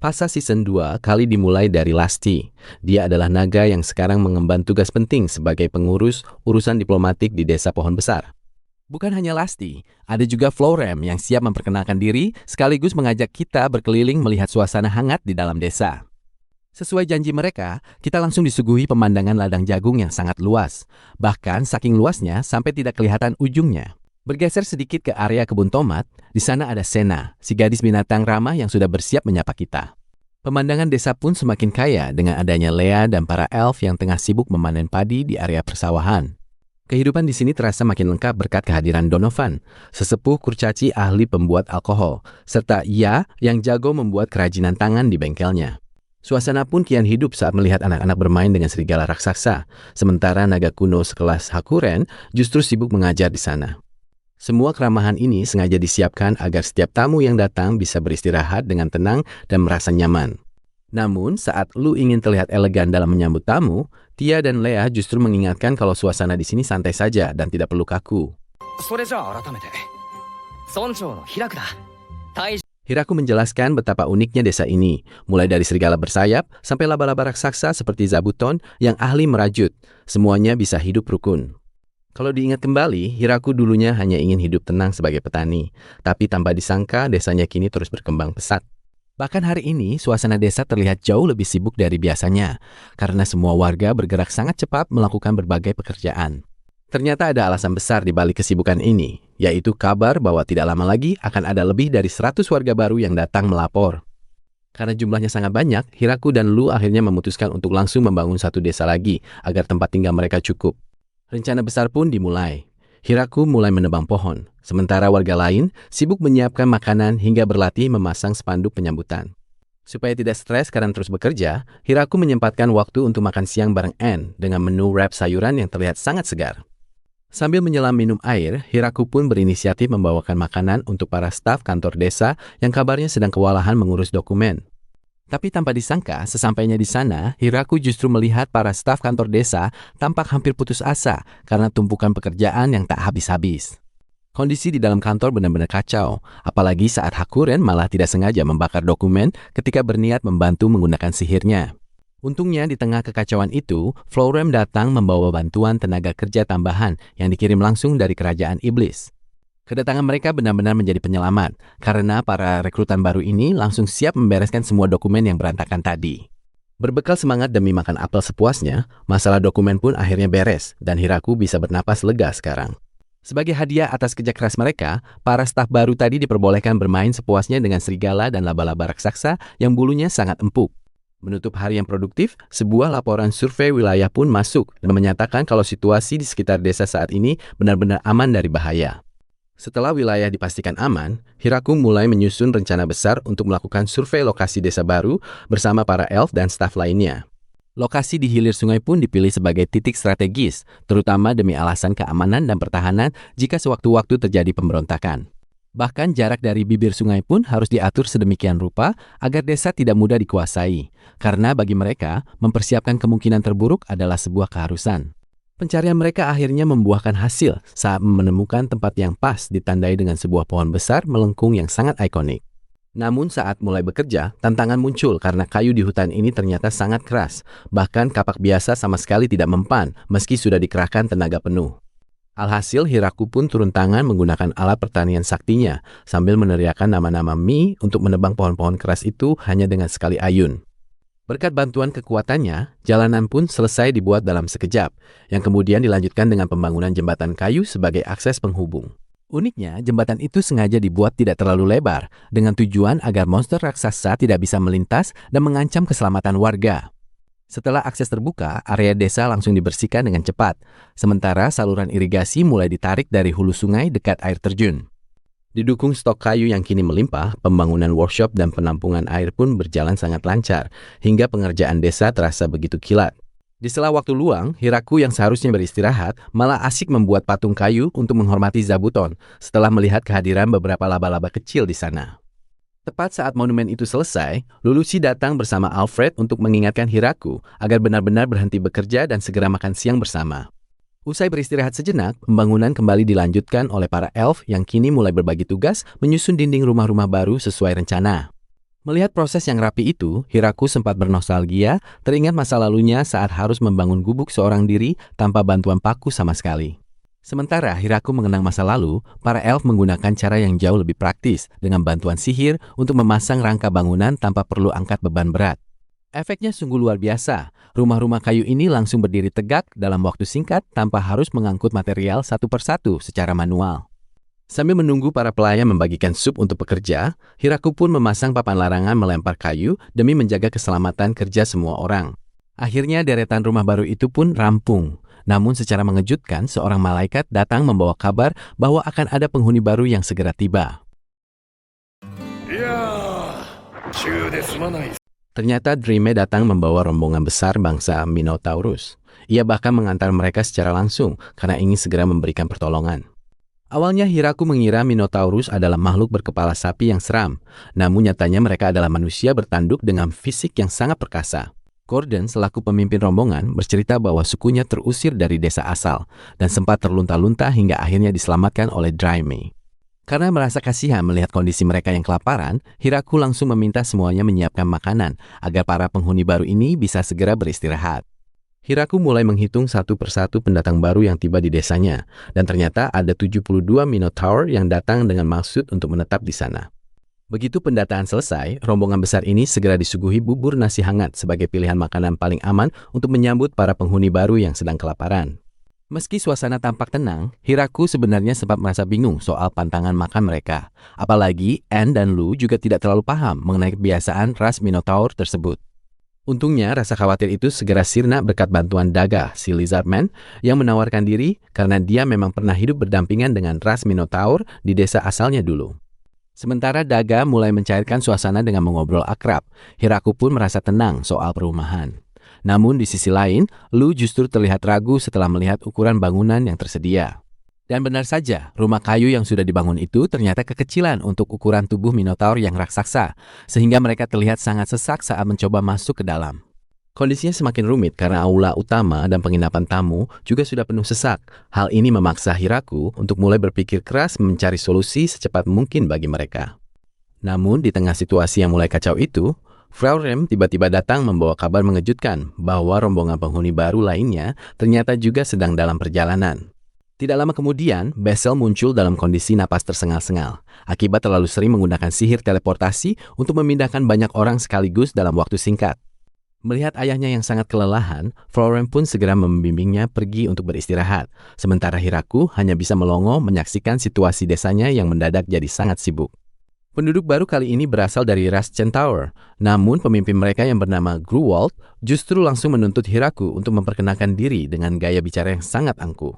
Fasa Season 2 kali dimulai dari Lasti. Dia adalah naga yang sekarang mengemban tugas penting sebagai pengurus urusan diplomatik di Desa Pohon Besar. Bukan hanya Lasti, ada juga Florem yang siap memperkenalkan diri sekaligus mengajak kita berkeliling melihat suasana hangat di dalam desa. Sesuai janji mereka, kita langsung disuguhi pemandangan ladang jagung yang sangat luas. Bahkan saking luasnya sampai tidak kelihatan ujungnya. Bergeser sedikit ke area kebun tomat, di sana ada Sena, si gadis binatang ramah yang sudah bersiap menyapa kita. Pemandangan desa pun semakin kaya dengan adanya Lea dan para elf yang tengah sibuk memanen padi di area persawahan. Kehidupan di sini terasa makin lengkap berkat kehadiran Donovan, sesepuh kurcaci ahli pembuat alkohol, serta ia yang jago membuat kerajinan tangan di bengkelnya. Suasana pun kian hidup saat melihat anak-anak bermain dengan serigala raksasa, sementara naga kuno sekelas Hakuren justru sibuk mengajar di sana. Semua keramahan ini sengaja disiapkan agar setiap tamu yang datang bisa beristirahat dengan tenang dan merasa nyaman. Namun, saat Lu ingin terlihat elegan dalam menyambut tamu, Tia dan Lea justru mengingatkan kalau suasana di sini santai saja dan tidak perlu kaku. Hiraku menjelaskan betapa uniknya desa ini, mulai dari serigala bersayap sampai laba-laba raksasa seperti Zabuton yang ahli merajut. Semuanya bisa hidup rukun. Kalau diingat kembali, Hiraku dulunya hanya ingin hidup tenang sebagai petani. Tapi tanpa disangka, desanya kini terus berkembang pesat. Bahkan hari ini, suasana desa terlihat jauh lebih sibuk dari biasanya. Karena semua warga bergerak sangat cepat melakukan berbagai pekerjaan. Ternyata ada alasan besar di balik kesibukan ini, yaitu kabar bahwa tidak lama lagi akan ada lebih dari 100 warga baru yang datang melapor. Karena jumlahnya sangat banyak, Hiraku dan Lu akhirnya memutuskan untuk langsung membangun satu desa lagi agar tempat tinggal mereka cukup. Rencana besar pun dimulai. Hiraku mulai menebang pohon, sementara warga lain sibuk menyiapkan makanan hingga berlatih memasang spanduk penyambutan. Supaya tidak stres karena terus bekerja, Hiraku menyempatkan waktu untuk makan siang bareng Anne dengan menu wrap sayuran yang terlihat sangat segar. Sambil menyelam minum air, Hiraku pun berinisiatif membawakan makanan untuk para staf kantor desa yang kabarnya sedang kewalahan mengurus dokumen. Tapi tanpa disangka, sesampainya di sana, Hiraku justru melihat para staf kantor desa tampak hampir putus asa karena tumpukan pekerjaan yang tak habis-habis. Kondisi di dalam kantor benar-benar kacau, apalagi saat Hakuren malah tidak sengaja membakar dokumen ketika berniat membantu menggunakan sihirnya. Untungnya di tengah kekacauan itu, Florem datang membawa bantuan tenaga kerja tambahan yang dikirim langsung dari kerajaan iblis. Kedatangan mereka benar-benar menjadi penyelamat, karena para rekrutan baru ini langsung siap membereskan semua dokumen yang berantakan tadi. Berbekal semangat demi makan apel sepuasnya, masalah dokumen pun akhirnya beres, dan Hiraku bisa bernapas lega sekarang. Sebagai hadiah atas kerja keras mereka, para staf baru tadi diperbolehkan bermain sepuasnya dengan serigala dan laba-laba raksasa yang bulunya sangat empuk. Menutup hari yang produktif, sebuah laporan survei wilayah pun masuk dan menyatakan kalau situasi di sekitar desa saat ini benar-benar aman dari bahaya. Setelah wilayah dipastikan aman, Hiraku mulai menyusun rencana besar untuk melakukan survei lokasi desa baru bersama para elf dan staf lainnya. Lokasi di hilir sungai pun dipilih sebagai titik strategis, terutama demi alasan keamanan dan pertahanan jika sewaktu-waktu terjadi pemberontakan. Bahkan jarak dari bibir sungai pun harus diatur sedemikian rupa agar desa tidak mudah dikuasai, karena bagi mereka, mempersiapkan kemungkinan terburuk adalah sebuah keharusan. Pencarian mereka akhirnya membuahkan hasil saat menemukan tempat yang pas ditandai dengan sebuah pohon besar melengkung yang sangat ikonik. Namun saat mulai bekerja, tantangan muncul karena kayu di hutan ini ternyata sangat keras. Bahkan kapak biasa sama sekali tidak mempan meski sudah dikerahkan tenaga penuh. Alhasil Hiraku pun turun tangan menggunakan alat pertanian saktinya sambil meneriakkan nama-nama Mi untuk menebang pohon-pohon keras itu hanya dengan sekali ayun. Berkat bantuan kekuatannya, jalanan pun selesai dibuat dalam sekejap, yang kemudian dilanjutkan dengan pembangunan jembatan kayu sebagai akses penghubung. Uniknya, jembatan itu sengaja dibuat tidak terlalu lebar, dengan tujuan agar monster raksasa tidak bisa melintas dan mengancam keselamatan warga. Setelah akses terbuka, area desa langsung dibersihkan dengan cepat, sementara saluran irigasi mulai ditarik dari hulu sungai dekat air terjun. Didukung stok kayu yang kini melimpah, pembangunan workshop dan penampungan air pun berjalan sangat lancar, hingga pengerjaan desa terasa begitu kilat. Di sela waktu luang, Hiraku yang seharusnya beristirahat malah asik membuat patung kayu untuk menghormati Zabuton setelah melihat kehadiran beberapa laba-laba kecil di sana. Tepat saat monumen itu selesai, Lulusi datang bersama Alfred untuk mengingatkan Hiraku agar benar-benar berhenti bekerja dan segera makan siang bersama. Usai beristirahat sejenak, pembangunan kembali dilanjutkan oleh para elf yang kini mulai berbagi tugas menyusun dinding rumah-rumah baru sesuai rencana. Melihat proses yang rapi itu, Hiraku sempat bernostalgia, teringat masa lalunya saat harus membangun gubuk seorang diri tanpa bantuan paku sama sekali. Sementara Hiraku mengenang masa lalu, para elf menggunakan cara yang jauh lebih praktis dengan bantuan sihir untuk memasang rangka bangunan tanpa perlu angkat beban berat. Efeknya sungguh luar biasa. Rumah-rumah kayu ini langsung berdiri tegak dalam waktu singkat tanpa harus mengangkut material satu persatu secara manual. Sambil menunggu para pelayan membagikan sup untuk pekerja, Hiraku pun memasang papan larangan melempar kayu demi menjaga keselamatan kerja semua orang. Akhirnya deretan rumah baru itu pun rampung. Namun secara mengejutkan, seorang malaikat datang membawa kabar bahwa akan ada penghuni baru yang segera tiba. Ternyata Dreame datang membawa rombongan besar bangsa Minotaurus. Ia bahkan mengantar mereka secara langsung karena ingin segera memberikan pertolongan. Awalnya Hiraku mengira Minotaurus adalah makhluk berkepala sapi yang seram, namun nyatanya mereka adalah manusia bertanduk dengan fisik yang sangat perkasa. Gordon selaku pemimpin rombongan bercerita bahwa sukunya terusir dari desa asal dan sempat terlunta-lunta hingga akhirnya diselamatkan oleh Dreame. Karena merasa kasihan melihat kondisi mereka yang kelaparan, Hiraku langsung meminta semuanya menyiapkan makanan agar para penghuni baru ini bisa segera beristirahat. Hiraku mulai menghitung satu persatu pendatang baru yang tiba di desanya, dan ternyata ada 72 Minotaur yang datang dengan maksud untuk menetap di sana. Begitu pendataan selesai, rombongan besar ini segera disuguhi bubur nasi hangat sebagai pilihan makanan paling aman untuk menyambut para penghuni baru yang sedang kelaparan. Meski suasana tampak tenang, Hiraku sebenarnya sempat merasa bingung soal pantangan makan mereka. Apalagi Anne dan Lu juga tidak terlalu paham mengenai kebiasaan ras Minotaur tersebut. Untungnya rasa khawatir itu segera sirna berkat bantuan Daga, si Lizardman, yang menawarkan diri karena dia memang pernah hidup berdampingan dengan ras Minotaur di desa asalnya dulu. Sementara Daga mulai mencairkan suasana dengan mengobrol akrab, Hiraku pun merasa tenang soal perumahan. Namun di sisi lain, Lu justru terlihat ragu setelah melihat ukuran bangunan yang tersedia. Dan benar saja, rumah kayu yang sudah dibangun itu ternyata kekecilan untuk ukuran tubuh Minotaur yang raksasa, sehingga mereka terlihat sangat sesak saat mencoba masuk ke dalam. Kondisinya semakin rumit karena aula utama dan penginapan tamu juga sudah penuh sesak. Hal ini memaksa Hiraku untuk mulai berpikir keras mencari solusi secepat mungkin bagi mereka. Namun di tengah situasi yang mulai kacau itu, Frau Rem tiba-tiba datang membawa kabar mengejutkan bahwa rombongan penghuni baru lainnya ternyata juga sedang dalam perjalanan. Tidak lama kemudian, Bessel muncul dalam kondisi napas tersengal-sengal, akibat terlalu sering menggunakan sihir teleportasi untuk memindahkan banyak orang sekaligus dalam waktu singkat. Melihat ayahnya yang sangat kelelahan, Florem pun segera membimbingnya pergi untuk beristirahat, sementara Hiraku hanya bisa melongo menyaksikan situasi desanya yang mendadak jadi sangat sibuk. Penduduk baru kali ini berasal dari ras Centaur, namun pemimpin mereka yang bernama Gruwald justru langsung menuntut Hiraku untuk memperkenalkan diri dengan gaya bicara yang sangat angkuh.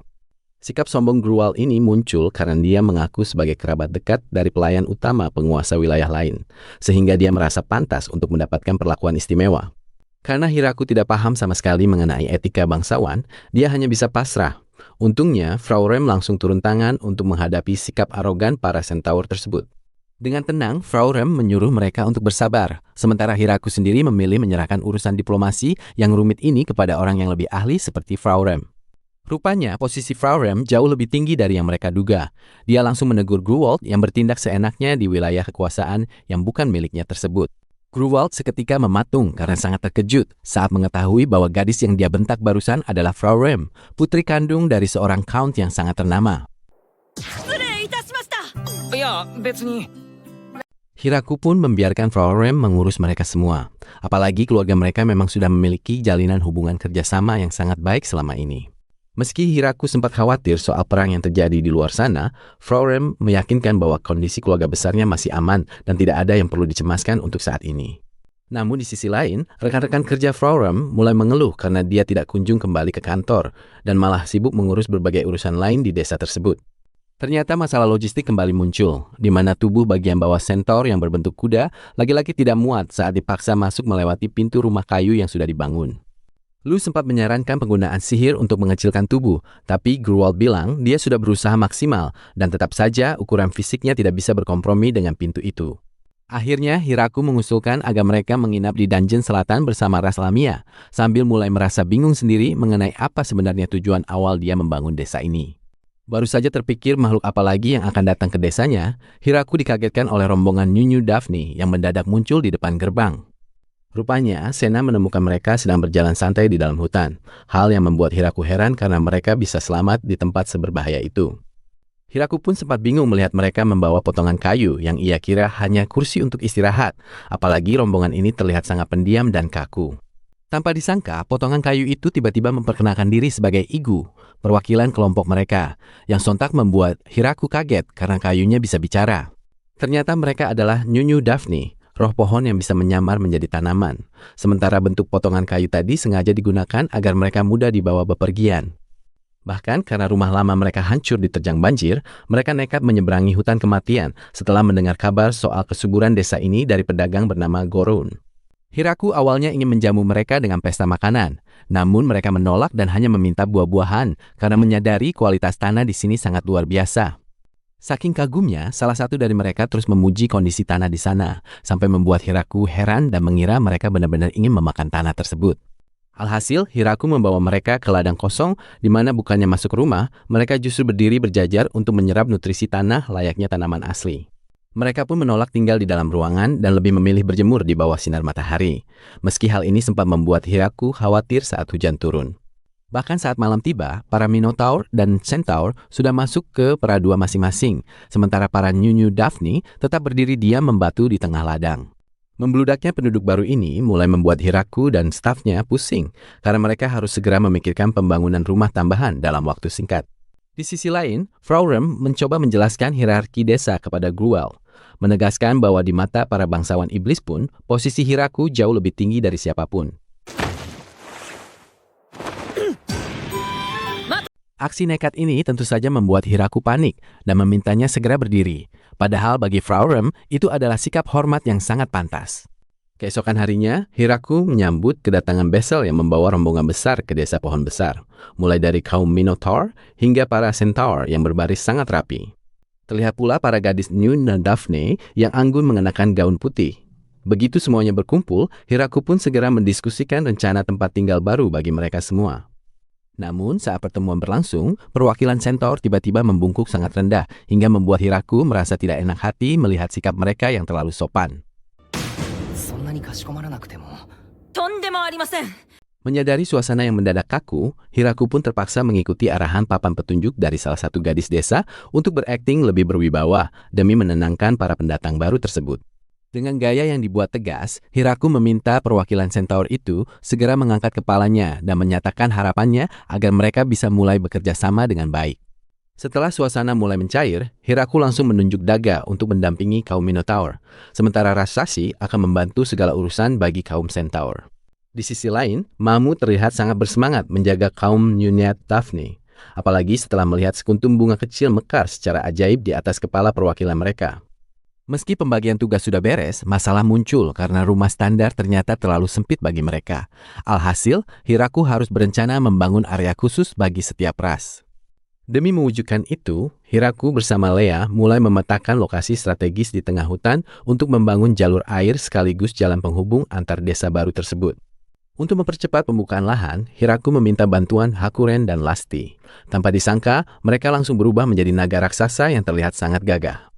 Sikap sombong Gruwald ini muncul karena dia mengaku sebagai kerabat dekat dari pelayan utama penguasa wilayah lain, sehingga dia merasa pantas untuk mendapatkan perlakuan istimewa. Karena Hiraku tidak paham sama sekali mengenai etika bangsawan, dia hanya bisa pasrah. Untungnya, Frau Rem langsung turun tangan untuk menghadapi sikap arogan para Centaur tersebut. Dengan tenang, Frau Rem menyuruh mereka untuk bersabar, sementara Hiraku sendiri memilih menyerahkan urusan diplomasi yang rumit ini kepada orang yang lebih ahli seperti Frau Rem. Rupanya, posisi Frau Rem jauh lebih tinggi dari yang mereka duga. Dia langsung menegur Gruwald yang bertindak seenaknya di wilayah kekuasaan yang bukan miliknya tersebut. Gruwald seketika mematung karena sangat terkejut saat mengetahui bahwa gadis yang dia bentak barusan adalah Frau Rem, putri kandung dari seorang count yang sangat ternama. Hiraku pun membiarkan Frau Rem mengurus mereka semua. Apalagi keluarga mereka memang sudah memiliki jalinan hubungan kerjasama yang sangat baik selama ini. Meski Hiraku sempat khawatir soal perang yang terjadi di luar sana, Frau Rem meyakinkan bahwa kondisi keluarga besarnya masih aman dan tidak ada yang perlu dicemaskan untuk saat ini. Namun di sisi lain, rekan-rekan kerja Frau Rem mulai mengeluh karena dia tidak kunjung kembali ke kantor dan malah sibuk mengurus berbagai urusan lain di desa tersebut. Ternyata masalah logistik kembali muncul, di mana tubuh bagian bawah Centaur yang berbentuk kuda lagi-lagi tidak muat saat dipaksa masuk melewati pintu rumah kayu yang sudah dibangun. Lu sempat menyarankan penggunaan sihir untuk mengecilkan tubuh, tapi Gruwald bilang dia sudah berusaha maksimal dan tetap saja ukuran fisiknya tidak bisa berkompromi dengan pintu itu. Akhirnya Hiraku mengusulkan agar mereka menginap di dungeon selatan bersama ras Lamia, sambil mulai merasa bingung sendiri mengenai apa sebenarnya tujuan awal dia membangun desa ini. Baru saja terpikir makhluk apa lagi yang akan datang ke desanya, Hiraku dikagetkan oleh rombongan Nyonya Daphne yang mendadak muncul di depan gerbang. Rupanya, Sena menemukan mereka sedang berjalan santai di dalam hutan. Hal yang membuat Hiraku heran karena mereka bisa selamat di tempat seberbahaya itu. Hiraku pun sempat bingung melihat mereka membawa potongan kayu yang ia kira hanya kursi untuk istirahat, apalagi rombongan ini terlihat sangat pendiam dan kaku. Tanpa disangka, potongan kayu itu tiba-tiba memperkenalkan diri sebagai Igu, perwakilan kelompok mereka, yang sontak membuat Hiraku kaget karena kayunya bisa bicara. Ternyata mereka adalah Nyonya Daphne, roh pohon yang bisa menyamar menjadi tanaman. Sementara bentuk potongan kayu tadi sengaja digunakan agar mereka mudah dibawa bepergian. Bahkan karena rumah lama mereka hancur diterjang banjir, mereka nekat menyeberangi hutan kematian setelah mendengar kabar soal kesuburan desa ini dari pedagang bernama Gorun. Hiraku awalnya ingin menjamu mereka dengan pesta makanan, namun mereka menolak dan hanya meminta buah-buahan karena menyadari kualitas tanah di sini sangat luar biasa. Saking kagumnya, salah satu dari mereka terus memuji kondisi tanah di sana, sampai membuat Hiraku heran dan mengira mereka benar-benar ingin memakan tanah tersebut. Alhasil, Hiraku membawa mereka ke ladang kosong, di mana bukannya masuk rumah, mereka justru berdiri berjajar untuk menyerap nutrisi tanah layaknya tanaman asli. Mereka pun menolak tinggal di dalam ruangan dan lebih memilih berjemur di bawah sinar matahari. Meski hal ini sempat membuat Hiraku khawatir saat hujan turun. Bahkan saat malam tiba, para Minotaur dan Centaur sudah masuk ke peradua masing-masing, sementara para Nyonya Daphne tetap berdiri diam membatu di tengah ladang. Membludaknya penduduk baru ini mulai membuat Hiraku dan stafnya pusing, karena mereka harus segera memikirkan pembangunan rumah tambahan dalam waktu singkat. Di sisi lain, Frau Rem mencoba menjelaskan hierarki desa kepada Gruel, menegaskan bahwa di mata para bangsawan iblis pun, posisi Hiraku jauh lebih tinggi dari siapapun. Aksi nekat ini tentu saja membuat Hiraku panik dan memintanya segera berdiri. Padahal bagi Frau Rem, itu adalah sikap hormat yang sangat pantas. Keesokan harinya, Hiraku menyambut kedatangan Bessel yang membawa rombongan besar ke desa pohon besar, mulai dari kaum Minotaur hingga para Centaur yang berbaris sangat rapi. Terlihat pula para gadis Nyonya Daphne yang anggun mengenakan gaun putih. Begitu semuanya berkumpul, Hiraku pun segera mendiskusikan rencana tempat tinggal baru bagi mereka semua. Namun saat pertemuan berlangsung, perwakilan Centaur tiba-tiba membungkuk sangat rendah hingga membuat Hiraku merasa tidak enak hati melihat sikap mereka yang terlalu sopan. Menyadari suasana yang mendadak kaku, Hiraku pun terpaksa mengikuti arahan papan petunjuk dari salah satu gadis desa untuk berakting lebih berwibawa demi menenangkan para pendatang baru tersebut. Dengan gaya yang dibuat tegas, Hiraku meminta perwakilan Centaur itu segera mengangkat kepalanya dan menyatakan harapannya agar mereka bisa mulai bekerja sama dengan baik. Setelah suasana mulai mencair, Hiraku langsung menunjuk Daga untuk mendampingi kaum Minotaur, sementara Raksasi akan membantu segala urusan bagi kaum Centaur. Di sisi lain, Mamu terlihat sangat bersemangat menjaga kaum Nyonya Daphne, apalagi setelah melihat sekuntum bunga kecil mekar secara ajaib di atas kepala perwakilan mereka. Meski pembagian tugas sudah beres, masalah muncul karena rumah standar ternyata terlalu sempit bagi mereka. Alhasil, Hiraku harus berencana membangun area khusus bagi setiap ras. Demi mewujudkan itu, Hiraku bersama Lea mulai memetakan lokasi strategis di tengah hutan untuk membangun jalur air sekaligus jalan penghubung antar desa baru tersebut. Untuk mempercepat pembukaan lahan, Hiraku meminta bantuan Hakuren dan Lasti. Tanpa disangka, mereka langsung berubah menjadi naga raksasa yang terlihat sangat gagah.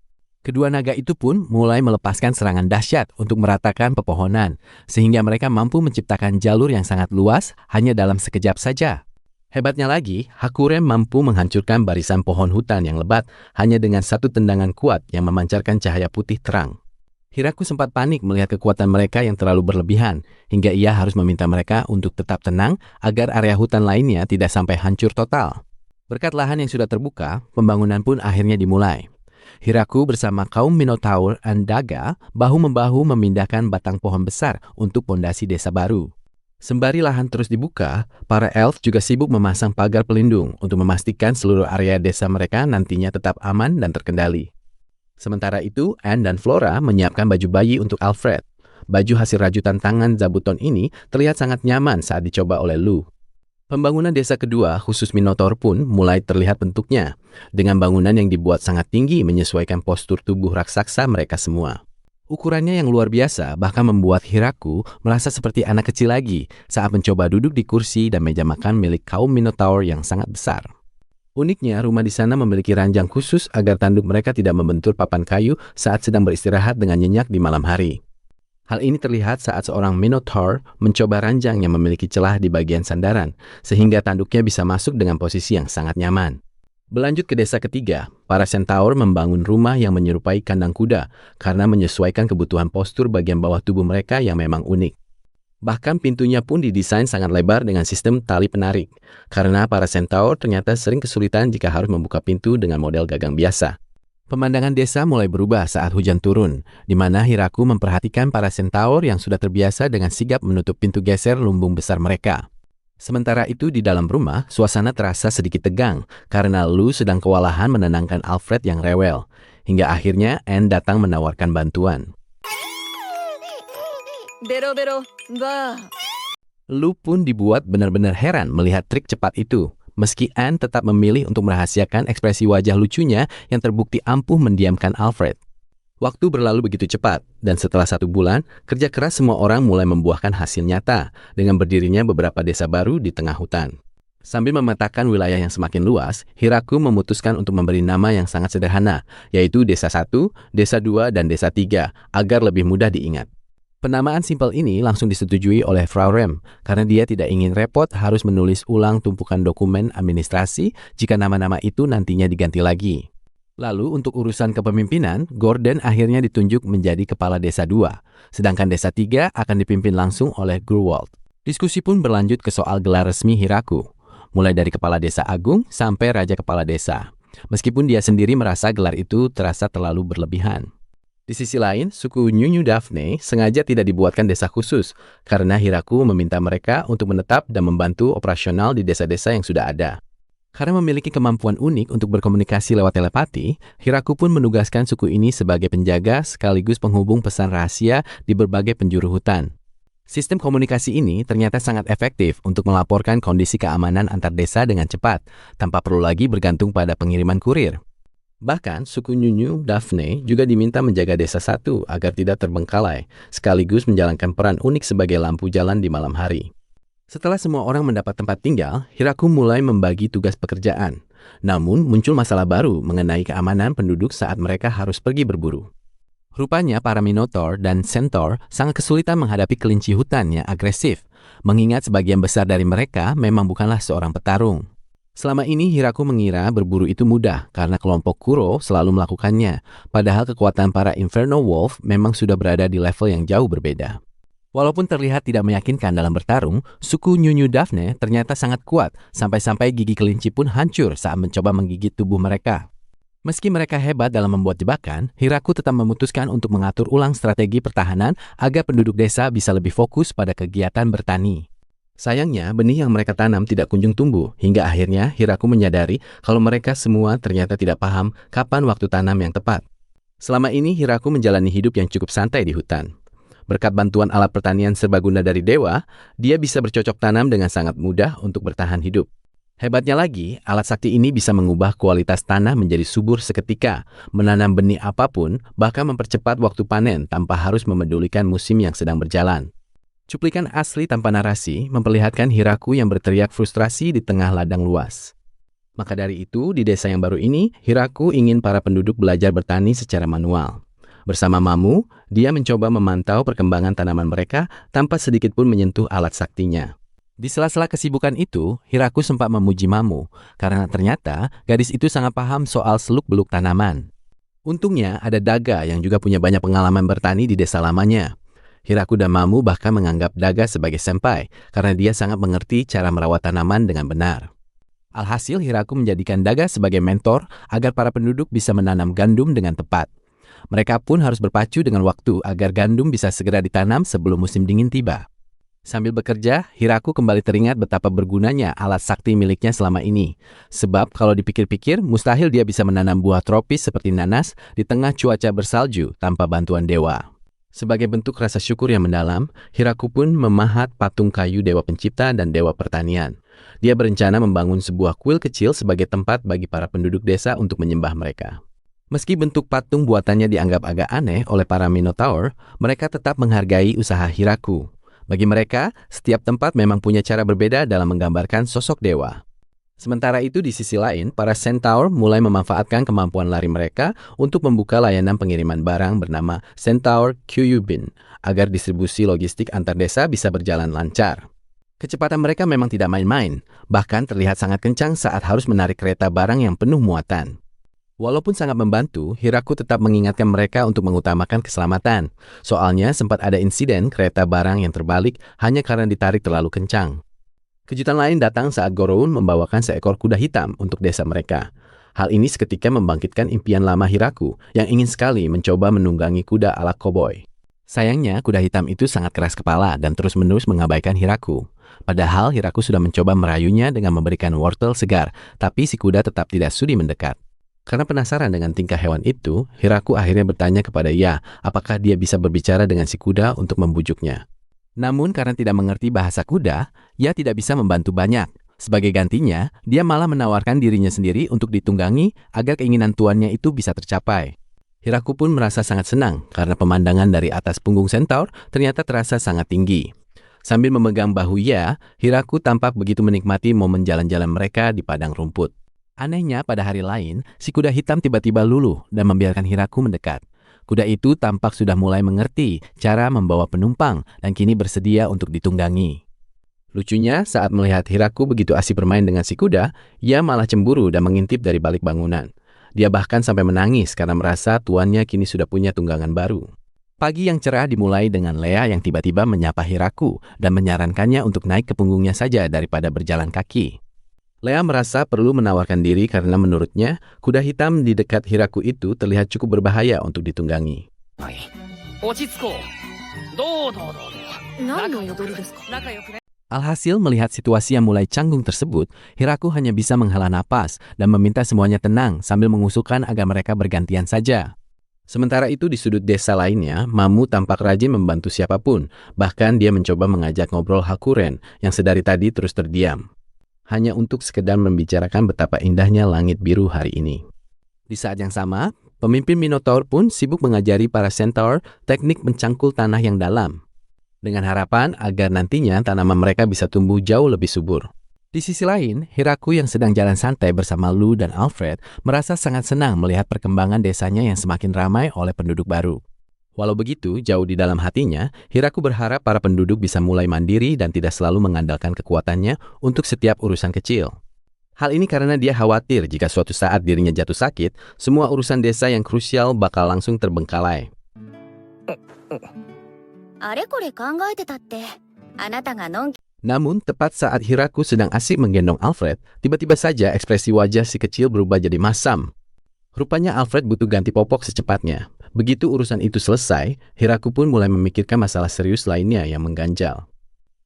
Kedua naga itu pun mulai melepaskan serangan dahsyat untuk meratakan pepohonan, sehingga mereka mampu menciptakan jalur yang sangat luas hanya dalam sekejap saja. Hebatnya lagi, Hakuren mampu menghancurkan barisan pohon hutan yang lebat hanya dengan satu tendangan kuat yang memancarkan cahaya putih terang. Hiraku sempat panik melihat kekuatan mereka yang terlalu berlebihan, hingga ia harus meminta mereka untuk tetap tenang agar area hutan lainnya tidak sampai hancur total. Berkat lahan yang sudah terbuka, pembangunan pun akhirnya dimulai. Hiraku bersama kaum Minotaur dan Daga bahu-membahu memindahkan batang pohon besar untuk pondasi desa baru. Sembari lahan terus dibuka, para elf juga sibuk memasang pagar pelindung untuk memastikan seluruh area desa mereka nantinya tetap aman dan terkendali. Sementara itu, Anne dan Flora menyiapkan baju bayi untuk Alfred. Baju hasil rajutan tangan Zabuton ini terlihat sangat nyaman saat dicoba oleh Lou. Pembangunan desa kedua khusus Minotaur pun mulai terlihat bentuknya, dengan bangunan yang dibuat sangat tinggi menyesuaikan postur tubuh raksasa mereka semua. Ukurannya yang luar biasa bahkan membuat Hiraku merasa seperti anak kecil lagi saat mencoba duduk di kursi dan meja makan milik kaum Minotaur yang sangat besar. Uniknya, rumah di sana memiliki ranjang khusus agar tanduk mereka tidak membentur papan kayu saat sedang beristirahat dengan nyenyak di malam hari. Hal ini terlihat saat seorang Minotaur mencoba ranjang yang memiliki celah di bagian sandaran, sehingga tanduknya bisa masuk dengan posisi yang sangat nyaman. Berlanjut ke desa ketiga, para Centaur membangun rumah yang menyerupai kandang kuda karena menyesuaikan kebutuhan postur bagian bawah tubuh mereka yang memang unik. Bahkan pintunya pun didesain sangat lebar dengan sistem tali penarik, karena para Centaur ternyata sering kesulitan jika harus membuka pintu dengan model gagang biasa. Pemandangan desa mulai berubah saat hujan turun, di mana Hiraku memperhatikan para Centaur yang sudah terbiasa dengan sigap menutup pintu geser lumbung besar mereka. Sementara itu di dalam rumah, suasana terasa sedikit tegang, karena Lu sedang kewalahan menenangkan Alfred yang rewel, hingga akhirnya Anne datang menawarkan bantuan. Bero-bero, bah. Lu pun dibuat benar-benar heran melihat trik cepat itu, meski Anne tetap memilih untuk merahasiakan ekspresi wajah lucunya yang terbukti ampuh mendiamkan Alfred. Waktu berlalu begitu cepat, dan setelah 1 bulan, kerja keras semua orang mulai membuahkan hasil nyata dengan berdirinya beberapa desa baru di tengah hutan. Sambil memetakan wilayah yang semakin luas, Hiraku memutuskan untuk memberi nama yang sangat sederhana, yaitu Desa 1, Desa 2, dan Desa 3, agar lebih mudah diingat. Penamaan simpel ini langsung disetujui oleh Frau Rem karena dia tidak ingin repot harus menulis ulang tumpukan dokumen administrasi jika nama-nama itu nantinya diganti lagi. Lalu untuk urusan kepemimpinan, Gordon akhirnya ditunjuk menjadi kepala Desa 2, sedangkan Desa 3 akan dipimpin langsung oleh Grunwald. Diskusi pun berlanjut ke soal gelar resmi Hiraku, mulai dari Kepala Desa Agung sampai Raja Kepala Desa, meskipun dia sendiri merasa gelar itu terasa terlalu berlebihan. Di sisi lain, suku Nyunyu Daphne sengaja tidak dibuatkan desa khusus karena Hiraku meminta mereka untuk menetap dan membantu operasional di desa-desa yang sudah ada. Karena memiliki kemampuan unik untuk berkomunikasi lewat telepati, Hiraku pun menugaskan suku ini sebagai penjaga sekaligus penghubung pesan rahasia di berbagai penjuru hutan. Sistem komunikasi ini ternyata sangat efektif untuk melaporkan kondisi keamanan antar desa dengan cepat, tanpa perlu lagi bergantung pada pengiriman kurir. Bahkan, suku Nyunyu Daphne juga diminta menjaga Desa 1 agar tidak terbengkalai, sekaligus menjalankan peran unik sebagai lampu jalan di malam hari. Setelah semua orang mendapat tempat tinggal, Hiraku mulai membagi tugas pekerjaan. Namun, muncul masalah baru mengenai keamanan penduduk saat mereka harus pergi berburu. Rupanya, para Minotaur dan Centaur sangat kesulitan menghadapi kelinci hutan yang agresif, mengingat sebagian besar dari mereka memang bukanlah seorang petarung. Selama ini Hiraku mengira berburu itu mudah karena kelompok Kuro selalu melakukannya, padahal kekuatan para Inferno Wolf memang sudah berada di level yang jauh berbeda. Walaupun terlihat tidak meyakinkan dalam bertarung, suku Nyunyu Daphne ternyata sangat kuat sampai-sampai gigi kelinci pun hancur saat mencoba menggigit tubuh mereka. Meski mereka hebat dalam membuat jebakan, Hiraku tetap memutuskan untuk mengatur ulang strategi pertahanan agar penduduk desa bisa lebih fokus pada kegiatan bertani. Sayangnya, benih yang mereka tanam tidak kunjung tumbuh, hingga akhirnya Hiraku menyadari kalau mereka semua ternyata tidak paham kapan waktu tanam yang tepat. Selama ini, Hiraku menjalani hidup yang cukup santai di hutan. Berkat bantuan alat pertanian serbaguna dari dewa, dia bisa bercocok tanam dengan sangat mudah untuk bertahan hidup. Hebatnya lagi, alat sakti ini bisa mengubah kualitas tanah menjadi subur seketika, menanam benih apapun, bahkan mempercepat waktu panen tanpa harus memedulikan musim yang sedang berjalan. Cuplikan asli tanpa narasi memperlihatkan Hiraku yang berteriak frustrasi di tengah ladang luas. Maka dari itu, di desa yang baru ini, Hiraku ingin para penduduk belajar bertani secara manual. Bersama Mamu, dia mencoba memantau perkembangan tanaman mereka tanpa sedikit pun menyentuh alat saktinya. Di sela-sela kesibukan itu, Hiraku sempat memuji Mamu, karena ternyata gadis itu sangat paham soal seluk-beluk tanaman. Untungnya, ada Daga yang juga punya banyak pengalaman bertani di desa lamanya. Hiraku dan Mamu bahkan menganggap Daga sebagai senpai karena dia sangat mengerti cara merawat tanaman dengan benar. Alhasil, Hiraku menjadikan Daga sebagai mentor agar para penduduk bisa menanam gandum dengan tepat. Mereka pun harus berpacu dengan waktu agar gandum bisa segera ditanam sebelum musim dingin tiba. Sambil bekerja, Hiraku kembali teringat betapa bergunanya alat sakti miliknya selama ini. Sebab kalau dipikir-pikir, mustahil dia bisa menanam buah tropis seperti nanas di tengah cuaca bersalju tanpa bantuan dewa. Sebagai bentuk rasa syukur yang mendalam, Hiraku pun memahat patung kayu Dewa Pencipta dan Dewa Pertanian. Dia berencana membangun sebuah kuil kecil sebagai tempat bagi para penduduk desa untuk menyembah mereka. Meski bentuk patung buatannya dianggap agak aneh oleh para Minotaur, mereka tetap menghargai usaha Hiraku. Bagi mereka, setiap tempat memang punya cara berbeda dalam menggambarkan sosok dewa. Sementara itu di sisi lain, para Centaur mulai memanfaatkan kemampuan lari mereka untuk membuka layanan pengiriman barang bernama Centaur Kyubin agar distribusi logistik antar desa bisa berjalan lancar. Kecepatan mereka memang tidak main-main, bahkan terlihat sangat kencang saat harus menarik kereta barang yang penuh muatan. Walaupun sangat membantu, Hiraku tetap mengingatkan mereka untuk mengutamakan keselamatan. Soalnya sempat ada insiden kereta barang yang terbalik hanya karena ditarik terlalu kencang. Kejutan lain datang saat Goroun membawakan seekor kuda hitam untuk desa mereka. Hal ini seketika membangkitkan impian lama Hiraku yang ingin sekali mencoba menunggangi kuda ala koboi. Sayangnya, kuda hitam itu sangat keras kepala dan terus-menerus mengabaikan Hiraku. Padahal Hiraku sudah mencoba merayunya dengan memberikan wortel segar, tapi si kuda tetap tidak sudi mendekat. Karena penasaran dengan tingkah hewan itu, Hiraku akhirnya bertanya kepada ia apakah dia bisa berbicara dengan si kuda untuk membujuknya. Namun karena tidak mengerti bahasa kuda, ia tidak bisa membantu banyak. Sebagai gantinya, dia malah menawarkan dirinya sendiri untuk ditunggangi agar keinginan tuannya itu bisa tercapai. Hiraku pun merasa sangat senang karena pemandangan dari atas punggung Centaur ternyata terasa sangat tinggi. Sambil memegang bahu ia, Hiraku tampak begitu menikmati momen jalan-jalan mereka di padang rumput. Anehnya pada hari lain, si kuda hitam tiba-tiba luluh dan membiarkan Hiraku mendekat. Kuda itu tampak sudah mulai mengerti cara membawa penumpang dan kini bersedia untuk ditunggangi. Lucunya, saat melihat Hiraku begitu asik bermain dengan si kuda, ia malah cemburu dan mengintip dari balik bangunan. Dia bahkan sampai menangis karena merasa tuannya kini sudah punya tunggangan baru. Pagi yang cerah dimulai dengan Lea yang tiba-tiba menyapa Hiraku dan menyarankannya untuk naik ke punggungnya saja daripada berjalan kaki. Lea merasa perlu menawarkan diri karena menurutnya, kuda hitam di dekat Hiraku itu terlihat cukup berbahaya untuk ditunggangi. Alhasil melihat situasi yang mulai canggung tersebut, Hiraku hanya bisa menghela napas dan meminta semuanya tenang sambil mengusulkan agar mereka bergantian saja. Sementara itu di sudut desa lainnya, Mamu tampak rajin membantu siapapun, bahkan dia mencoba mengajak ngobrol Hakuren yang sedari tadi terus terdiam. Hanya untuk sekedar membicarakan betapa indahnya langit biru hari ini. Di saat yang sama, pemimpin Minotaur pun sibuk mengajari para Centaur teknik mencangkul tanah yang dalam, dengan harapan agar nantinya tanaman mereka bisa tumbuh jauh lebih subur. Di sisi lain, Hiraku yang sedang jalan santai bersama Lu dan Alfred merasa sangat senang melihat perkembangan desanya yang semakin ramai oleh penduduk baru. Walau begitu, jauh di dalam hatinya, Hiraku berharap para penduduk bisa mulai mandiri dan tidak selalu mengandalkan kekuatannya untuk setiap urusan kecil. Hal ini karena dia khawatir jika suatu saat dirinya jatuh sakit, semua urusan desa yang krusial bakal langsung terbengkalai. Namun, tepat saat Hiraku sedang asik menggendong Alfred, tiba-tiba saja ekspresi wajah si kecil berubah jadi masam. Rupanya Alfred butuh ganti popok secepatnya. Begitu urusan itu selesai, Hiraku pun mulai memikirkan masalah serius lainnya yang mengganjal.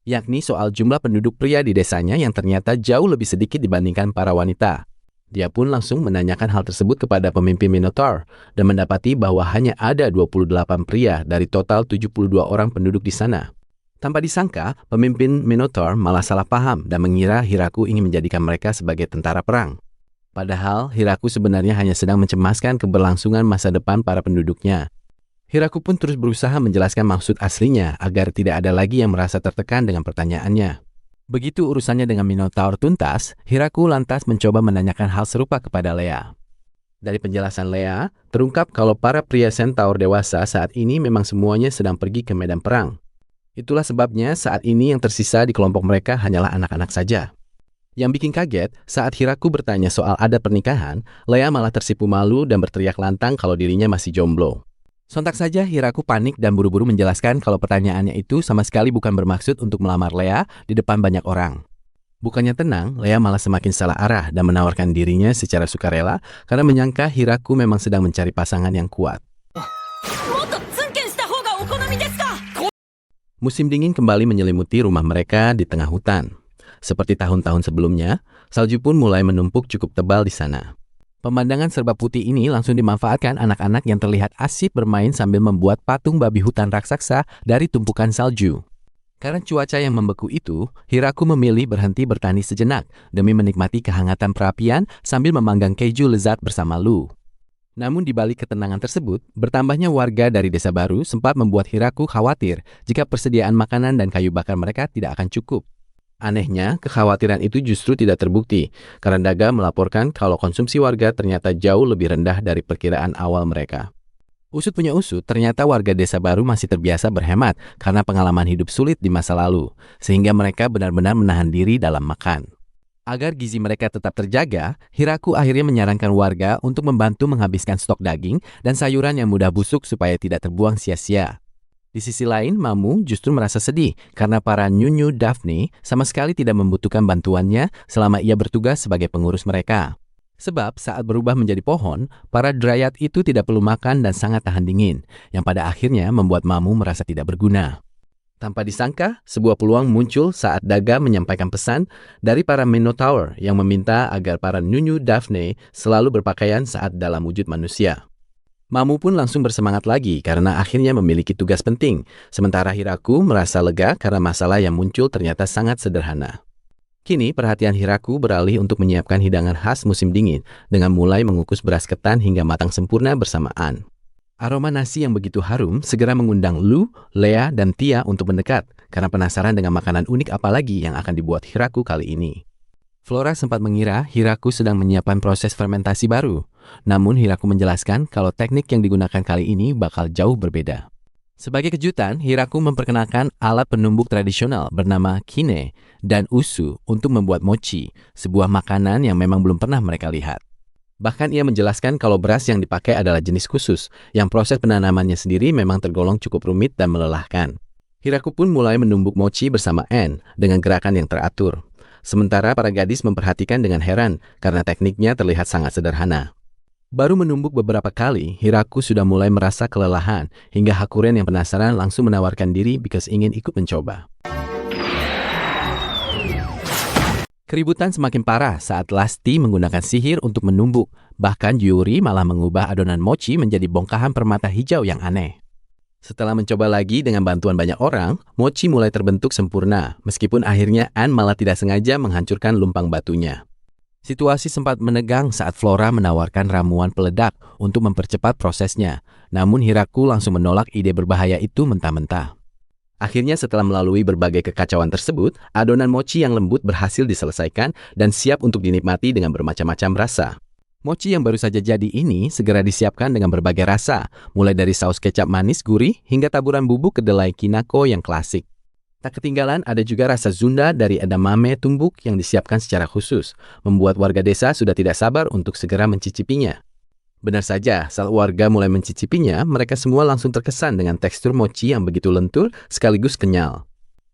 Yakni soal jumlah penduduk pria di desanya yang ternyata jauh lebih sedikit dibandingkan para wanita. Dia pun langsung menanyakan hal tersebut kepada pemimpin Minotaur dan mendapati bahwa hanya ada 28 pria dari total 72 orang penduduk di sana. Tanpa disangka, pemimpin Minotaur malah salah paham dan mengira Hiraku ingin menjadikan mereka sebagai tentara perang. Padahal, Hiraku sebenarnya hanya sedang mencemaskan keberlangsungan masa depan para penduduknya. Hiraku pun terus berusaha menjelaskan maksud aslinya agar tidak ada lagi yang merasa tertekan dengan pertanyaannya. Begitu urusannya dengan Minotaur tuntas, Hiraku lantas mencoba menanyakan hal serupa kepada Lea. Dari penjelasan Lea, terungkap kalau para pria Centaur dewasa saat ini memang semuanya sedang pergi ke medan perang. Itulah sebabnya saat ini yang tersisa di kelompok mereka hanyalah anak-anak saja. Yang bikin kaget, saat Hiraku bertanya soal adat pernikahan, Lea malah tersipu malu dan berteriak lantang kalau dirinya masih jomblo. Sontak saja Hiraku panik dan buru-buru menjelaskan kalau pertanyaannya itu sama sekali bukan bermaksud untuk melamar Lea di depan banyak orang. Bukannya tenang, Lea malah semakin salah arah dan menawarkan dirinya secara sukarela karena menyangka Hiraku memang sedang mencari pasangan yang kuat. Musim dingin kembali menyelimuti rumah mereka di tengah hutan. Seperti tahun-tahun sebelumnya, salju pun mulai menumpuk cukup tebal di sana. Pemandangan serba putih ini langsung dimanfaatkan anak-anak yang terlihat asyik bermain sambil membuat patung babi hutan raksasa dari tumpukan salju. Karena cuaca yang membeku itu, Hiraku memilih berhenti bertani sejenak demi menikmati kehangatan perapian sambil memanggang keju lezat bersama Lu. Namun di balik ketenangan tersebut, bertambahnya warga dari desa baru sempat membuat Hiraku khawatir jika persediaan makanan dan kayu bakar mereka tidak akan cukup. Anehnya, kekhawatiran itu justru tidak terbukti, karena Daga melaporkan kalau konsumsi warga ternyata jauh lebih rendah dari perkiraan awal mereka. Usut punya usut, ternyata warga desa baru masih terbiasa berhemat karena pengalaman hidup sulit di masa lalu, sehingga mereka benar-benar menahan diri dalam makan. Agar gizi mereka tetap terjaga, Hiraku akhirnya menyarankan warga untuk membantu menghabiskan stok daging dan sayuran yang mudah busuk supaya tidak terbuang sia-sia. Di sisi lain, Mamu justru merasa sedih karena para Nyunyu Daphne sama sekali tidak membutuhkan bantuannya selama ia bertugas sebagai pengurus mereka. Sebab saat berubah menjadi pohon, para Dryad itu tidak perlu makan dan sangat tahan dingin, yang pada akhirnya membuat Mamu merasa tidak berguna. Tanpa disangka, sebuah peluang muncul saat Daga menyampaikan pesan dari para Minotaur yang meminta agar para Nyunyu Daphne selalu berpakaian saat dalam wujud manusia. Mamu pun langsung bersemangat lagi karena akhirnya memiliki tugas penting, sementara Hiraku merasa lega karena masalah yang muncul ternyata sangat sederhana. Kini perhatian Hiraku beralih untuk menyiapkan hidangan khas musim dingin dengan mulai mengukus beras ketan hingga matang sempurna bersamaan. Aroma nasi yang begitu harum segera mengundang Lu, Lea, dan Tia untuk mendekat karena penasaran dengan makanan unik apa lagi yang akan dibuat Hiraku kali ini. Flora sempat mengira Hiraku sedang menyiapkan proses fermentasi baru. Namun Hiraku menjelaskan kalau teknik yang digunakan kali ini bakal jauh berbeda. Sebagai kejutan, Hiraku memperkenalkan alat penumbuk tradisional bernama kine dan usu untuk membuat mochi, sebuah makanan yang memang belum pernah mereka lihat. Bahkan ia menjelaskan kalau beras yang dipakai adalah jenis khusus, yang proses penanamannya sendiri memang tergolong cukup rumit dan melelahkan. Hiraku pun mulai menumbuk mochi bersama Anne dengan gerakan yang teratur. Sementara para gadis memperhatikan dengan heran karena tekniknya terlihat sangat sederhana. Baru menumbuk beberapa kali, Hiraku sudah mulai merasa kelelahan hingga Hakuren yang penasaran langsung menawarkan diri because ingin ikut mencoba. Keributan semakin parah saat Lasti menggunakan sihir untuk menumbuk. Bahkan Yuri malah mengubah adonan mochi menjadi bongkahan permata hijau yang aneh. Setelah mencoba lagi dengan bantuan banyak orang, mochi mulai terbentuk sempurna, meskipun akhirnya Anne malah tidak sengaja menghancurkan lumpang batunya. Situasi sempat menegang saat Flora menawarkan ramuan peledak untuk mempercepat prosesnya, namun Hiraku langsung menolak ide berbahaya itu mentah-mentah. Akhirnya setelah melalui berbagai kekacauan tersebut, adonan mochi yang lembut berhasil diselesaikan dan siap untuk dinikmati dengan bermacam-macam rasa. Mochi yang baru saja jadi ini segera disiapkan dengan berbagai rasa, mulai dari saus kecap manis gurih hingga taburan bubuk kedelai kinako yang klasik. Tak ketinggalan ada juga rasa zunda dari edamame tumbuk yang disiapkan secara khusus, membuat warga desa sudah tidak sabar untuk segera mencicipinya. Benar saja, saat warga mulai mencicipinya, mereka semua langsung terkesan dengan tekstur mochi yang begitu lentur sekaligus kenyal.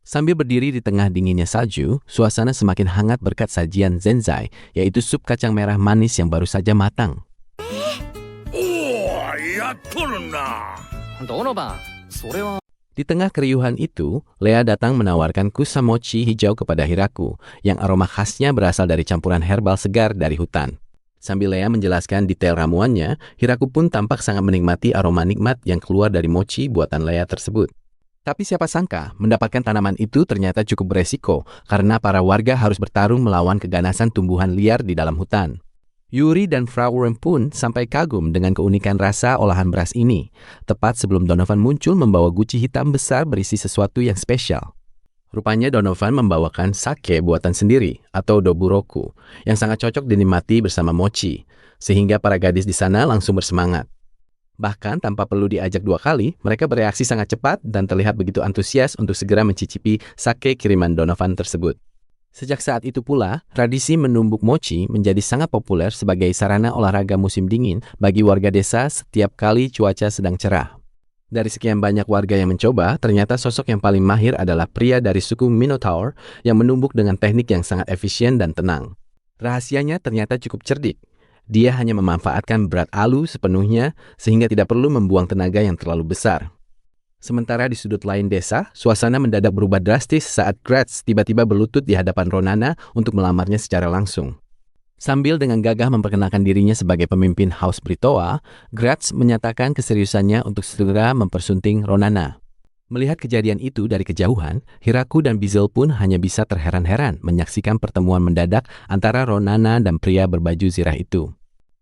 Sambil berdiri di tengah dinginnya salju, suasana semakin hangat berkat sajian zenzai, yaitu sup kacang merah manis yang baru saja matang. Di tengah keriuhan itu, Lea datang menawarkan kusamochi hijau kepada Hiraku, yang aroma khasnya berasal dari campuran herbal segar dari hutan. Sambil Lea menjelaskan detail ramuannya, Hiraku pun tampak sangat menikmati aroma nikmat yang keluar dari mochi buatan Lea tersebut. Tapi siapa sangka, mendapatkan tanaman itu ternyata cukup beresiko, karena para warga harus bertarung melawan keganasan tumbuhan liar di dalam hutan. Yuri dan Frauren pun sampai kagum dengan keunikan rasa olahan beras ini, tepat sebelum Donovan muncul membawa guci hitam besar berisi sesuatu yang spesial. Rupanya Donovan membawakan sake buatan sendiri atau doburoku yang sangat cocok dinikmati bersama mochi, sehingga para gadis di sana langsung bersemangat. Bahkan tanpa perlu diajak 2 kali, mereka bereaksi sangat cepat dan terlihat begitu antusias untuk segera mencicipi sake kiriman Donovan tersebut. Sejak saat itu pula, tradisi menumbuk mochi menjadi sangat populer sebagai sarana olahraga musim dingin bagi warga desa setiap kali cuaca sedang cerah. Dari sekian banyak warga yang mencoba, ternyata sosok yang paling mahir adalah pria dari suku Minotaur yang menumbuk dengan teknik yang sangat efisien dan tenang. Rahasianya ternyata cukup cerdik. Dia hanya memanfaatkan berat alu sepenuhnya sehingga tidak perlu membuang tenaga yang terlalu besar. Sementara di sudut lain desa, suasana mendadak berubah drastis saat Gratz tiba-tiba berlutut di hadapan Ronana untuk melamarnya secara langsung. Sambil dengan gagah memperkenalkan dirinya sebagai pemimpin Haus Britoa, Gratz menyatakan keseriusannya untuk segera mempersunting Ronana. Melihat kejadian itu dari kejauhan, Hiraku dan Bizel pun hanya bisa terheran-heran menyaksikan pertemuan mendadak antara Ronana dan pria berbaju zirah itu.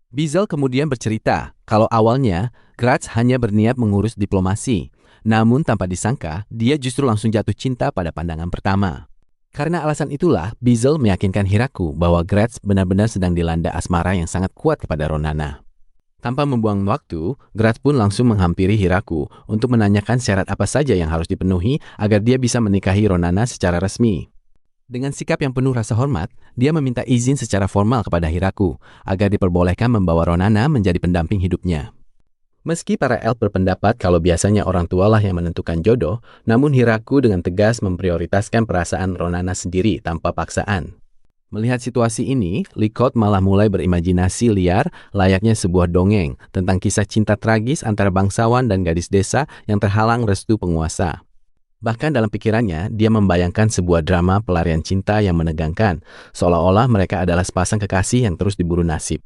Bizel kemudian bercerita kalau awalnya Gratz hanya berniat mengurus diplomasi, namun tanpa disangka dia justru langsung jatuh cinta pada pandangan pertama. Karena alasan itulah, Bezel meyakinkan Hiraku bahwa Gratz benar-benar sedang dilanda asmara yang sangat kuat kepada Ronana. Tanpa membuang waktu, Gratz pun langsung menghampiri Hiraku untuk menanyakan syarat apa saja yang harus dipenuhi agar dia bisa menikahi Ronana secara resmi. Dengan sikap yang penuh rasa hormat, dia meminta izin secara formal kepada Hiraku agar diperbolehkan membawa Ronana menjadi pendamping hidupnya. Meski para elf berpendapat kalau biasanya orang tualah yang menentukan jodoh, namun Hiraku dengan tegas memprioritaskan perasaan Ronana sendiri tanpa paksaan. Melihat situasi ini, Likot malah mulai berimajinasi liar layaknya sebuah dongeng tentang kisah cinta tragis antara bangsawan dan gadis desa yang terhalang restu penguasa. Bahkan dalam pikirannya, dia membayangkan sebuah drama pelarian cinta yang menegangkan, seolah-olah mereka adalah sepasang kekasih yang terus diburu nasib.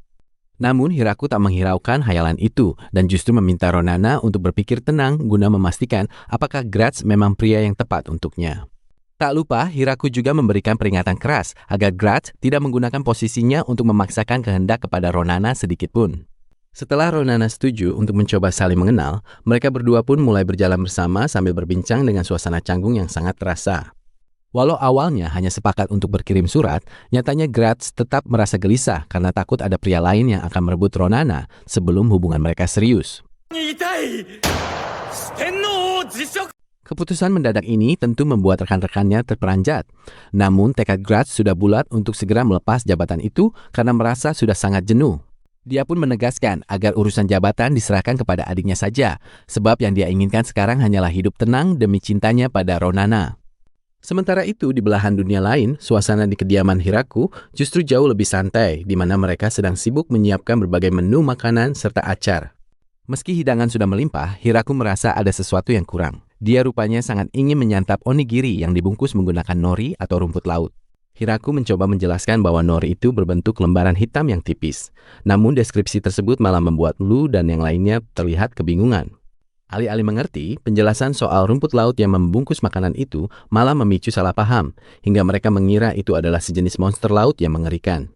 Namun Hiraku tak menghiraukan hayalan itu dan justru meminta Ronana untuk berpikir tenang guna memastikan apakah Gratz memang pria yang tepat untuknya. Tak lupa, Hiraku juga memberikan peringatan keras agar Gratz tidak menggunakan posisinya untuk memaksakan kehendak kepada Ronana sedikit pun. Setelah Ronana setuju untuk mencoba saling mengenal, mereka berdua pun mulai berjalan bersama sambil berbincang dengan suasana canggung yang sangat terasa. Walau awalnya hanya sepakat untuk berkirim surat, nyatanya Gratz tetap merasa gelisah karena takut ada pria lain yang akan merebut Ronana sebelum hubungan mereka serius. Keputusan mendadak ini tentu membuat rekan-rekannya terperanjat. Namun tekad Gratz sudah bulat untuk segera melepas jabatan itu karena merasa sudah sangat jenuh. Dia pun menegaskan agar urusan jabatan diserahkan kepada adiknya saja, sebab yang dia inginkan sekarang hanyalah hidup tenang demi cintanya pada Ronana. Sementara itu, di belahan dunia lain, suasana di kediaman Hiraku justru jauh lebih santai, di mana mereka sedang sibuk menyiapkan berbagai menu makanan serta acar. Meski hidangan sudah melimpah, Hiraku merasa ada sesuatu yang kurang. Dia rupanya sangat ingin menyantap onigiri yang dibungkus menggunakan nori atau rumput laut. Hiraku mencoba menjelaskan bahwa nori itu berbentuk lembaran hitam yang tipis. Namun deskripsi tersebut malah membuat Lu dan yang lainnya terlihat kebingungan. Alih-alih mengerti, penjelasan soal rumput laut yang membungkus makanan itu malah memicu salah paham, hingga mereka mengira itu adalah sejenis monster laut yang mengerikan.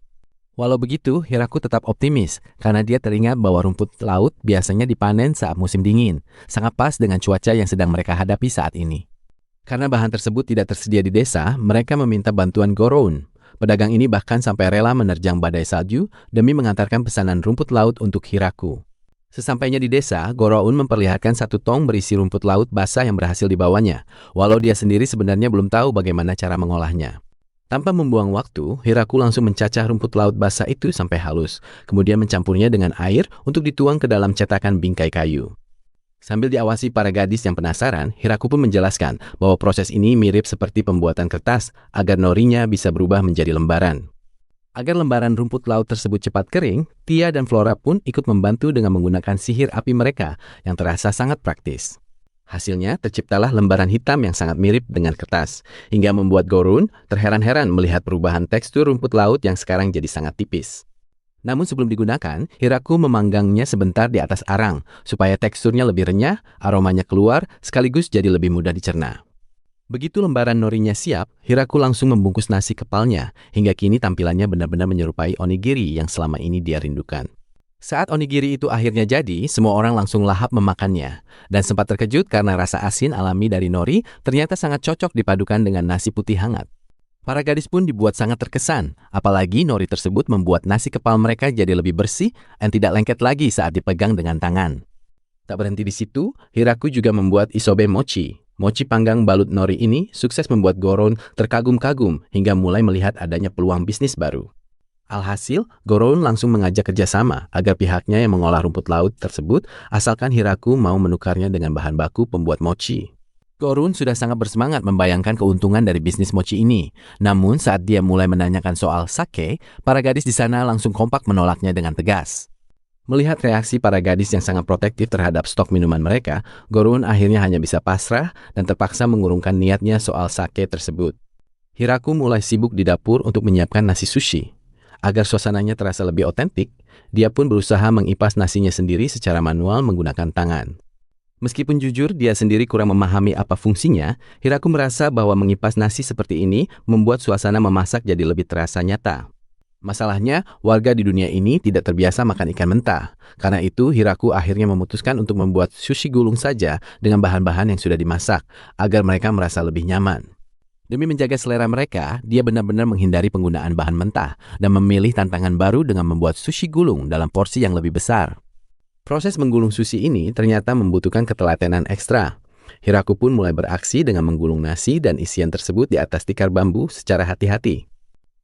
Walau begitu, Hiraku tetap optimis, karena dia teringat bahwa rumput laut biasanya dipanen saat musim dingin, sangat pas dengan cuaca yang sedang mereka hadapi saat ini. Karena bahan tersebut tidak tersedia di desa, mereka meminta bantuan Goroun. Pedagang ini bahkan sampai rela menerjang badai salju demi mengantarkan pesanan rumput laut untuk Hiraku. Sesampainya di desa, Goroun memperlihatkan satu tong berisi rumput laut basah yang berhasil dibawanya, walau dia sendiri sebenarnya belum tahu bagaimana cara mengolahnya. Tanpa membuang waktu, Hiraku langsung mencacah rumput laut basah itu sampai halus, kemudian mencampurnya dengan air untuk dituang ke dalam cetakan bingkai kayu. Sambil diawasi para gadis yang penasaran, Hiraku pun menjelaskan bahwa proses ini mirip seperti pembuatan kertas agar norinya bisa berubah menjadi lembaran. Agar lembaran rumput laut tersebut cepat kering, Tia dan Flora pun ikut membantu dengan menggunakan sihir api mereka yang terasa sangat praktis. Hasilnya, terciptalah lembaran hitam yang sangat mirip dengan kertas, hingga membuat Goroun terheran-heran melihat perubahan tekstur rumput laut yang sekarang jadi sangat tipis. Namun sebelum digunakan, Hiraku memanggangnya sebentar di atas arang, supaya teksturnya lebih renyah, aromanya keluar, sekaligus jadi lebih mudah dicerna. Begitu lembaran norinya siap, Hiraku langsung membungkus nasi kepalnya, hingga kini tampilannya benar-benar menyerupai onigiri yang selama ini dia rindukan. Saat onigiri itu akhirnya jadi, semua orang langsung lahap memakannya, dan sempat terkejut karena rasa asin alami dari nori ternyata sangat cocok dipadukan dengan nasi putih hangat. Para gadis pun dibuat sangat terkesan, apalagi nori tersebut membuat nasi kepal mereka jadi lebih bersih dan tidak lengket lagi saat dipegang dengan tangan. Tak berhenti di situ, Hiraku juga membuat isobe mochi. Mochi panggang balut nori ini sukses membuat Goroun terkagum-kagum hingga mulai melihat adanya peluang bisnis baru. Alhasil, Goroun langsung mengajak kerjasama agar pihaknya yang mengolah rumput laut tersebut asalkan Hiraku mau menukarnya dengan bahan baku pembuat mochi. Goroun sudah sangat bersemangat membayangkan keuntungan dari bisnis mochi ini. Namun saat dia mulai menanyakan soal sake, para gadis di sana langsung kompak menolaknya dengan tegas. Melihat reaksi para gadis yang sangat protektif terhadap stok minuman mereka, Goroun akhirnya hanya bisa pasrah dan terpaksa mengurungkan niatnya soal sake tersebut. Hiraku mulai sibuk di dapur untuk menyiapkan nasi sushi. Agar suasananya terasa lebih otentik, dia pun berusaha mengipas nasinya sendiri secara manual menggunakan tangan. Meskipun jujur dia sendiri kurang memahami apa fungsinya, Hiraku merasa bahwa mengipas nasi seperti ini membuat suasana memasak jadi lebih terasa nyata. Masalahnya, warga di dunia ini tidak terbiasa makan ikan mentah. Karena itu, Hiraku akhirnya memutuskan untuk membuat sushi gulung saja dengan bahan-bahan yang sudah dimasak, agar mereka merasa lebih nyaman. Demi menjaga selera mereka, dia benar-benar menghindari penggunaan bahan mentah dan memilih tantangan baru dengan membuat sushi gulung dalam porsi yang lebih besar. Proses menggulung sushi ini ternyata membutuhkan ketelatenan ekstra. Hiraku pun mulai beraksi dengan menggulung nasi dan isian tersebut di atas tikar bambu secara hati-hati.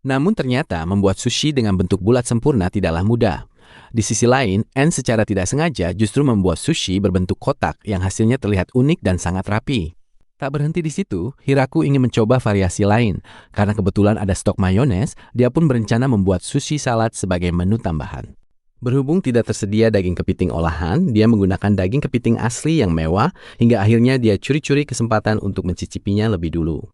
Namun ternyata membuat sushi dengan bentuk bulat sempurna tidaklah mudah. Di sisi lain, Anne secara tidak sengaja justru membuat sushi berbentuk kotak yang hasilnya terlihat unik dan sangat rapi. Tak berhenti di situ, Hiraku ingin mencoba variasi lain. Karena kebetulan ada stok mayones, dia pun berencana membuat sushi salad sebagai menu tambahan. Berhubung tidak tersedia daging kepiting olahan, dia menggunakan daging kepiting asli yang mewah, hingga akhirnya dia curi-curi kesempatan untuk mencicipinya lebih dulu.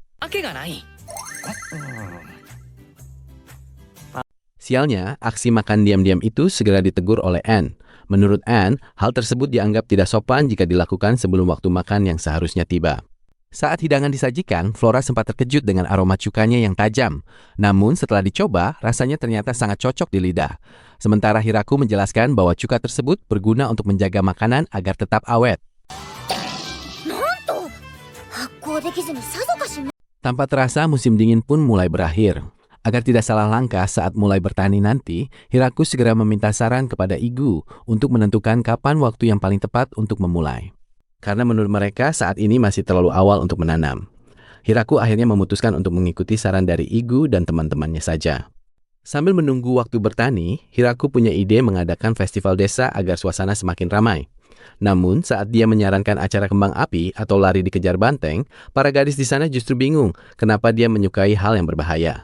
Sialnya, aksi makan diam-diam itu segera ditegur oleh Anne. Menurut Anne, hal tersebut dianggap tidak sopan jika dilakukan sebelum waktu makan yang seharusnya tiba. Saat hidangan disajikan, Flora sempat terkejut dengan aroma cukanya yang tajam. Namun setelah dicoba, rasanya ternyata sangat cocok di lidah. Sementara Hiraku menjelaskan bahwa cuka tersebut berguna untuk menjaga makanan agar tetap awet. Tanpa terasa, musim dingin pun mulai berakhir. Agar tidak salah langkah saat mulai bertani nanti, Hiraku segera meminta saran kepada Igu untuk menentukan kapan waktu yang paling tepat untuk memulai. Karena menurut mereka saat ini masih terlalu awal untuk menanam. Hiraku akhirnya memutuskan untuk mengikuti saran dari Igu dan teman-temannya saja. Sambil menunggu waktu bertani, Hiraku punya ide mengadakan festival desa agar suasana semakin ramai. Namun saat dia menyarankan acara kembang api atau lari dikejar banteng, para gadis di sana justru bingung kenapa dia menyukai hal yang berbahaya.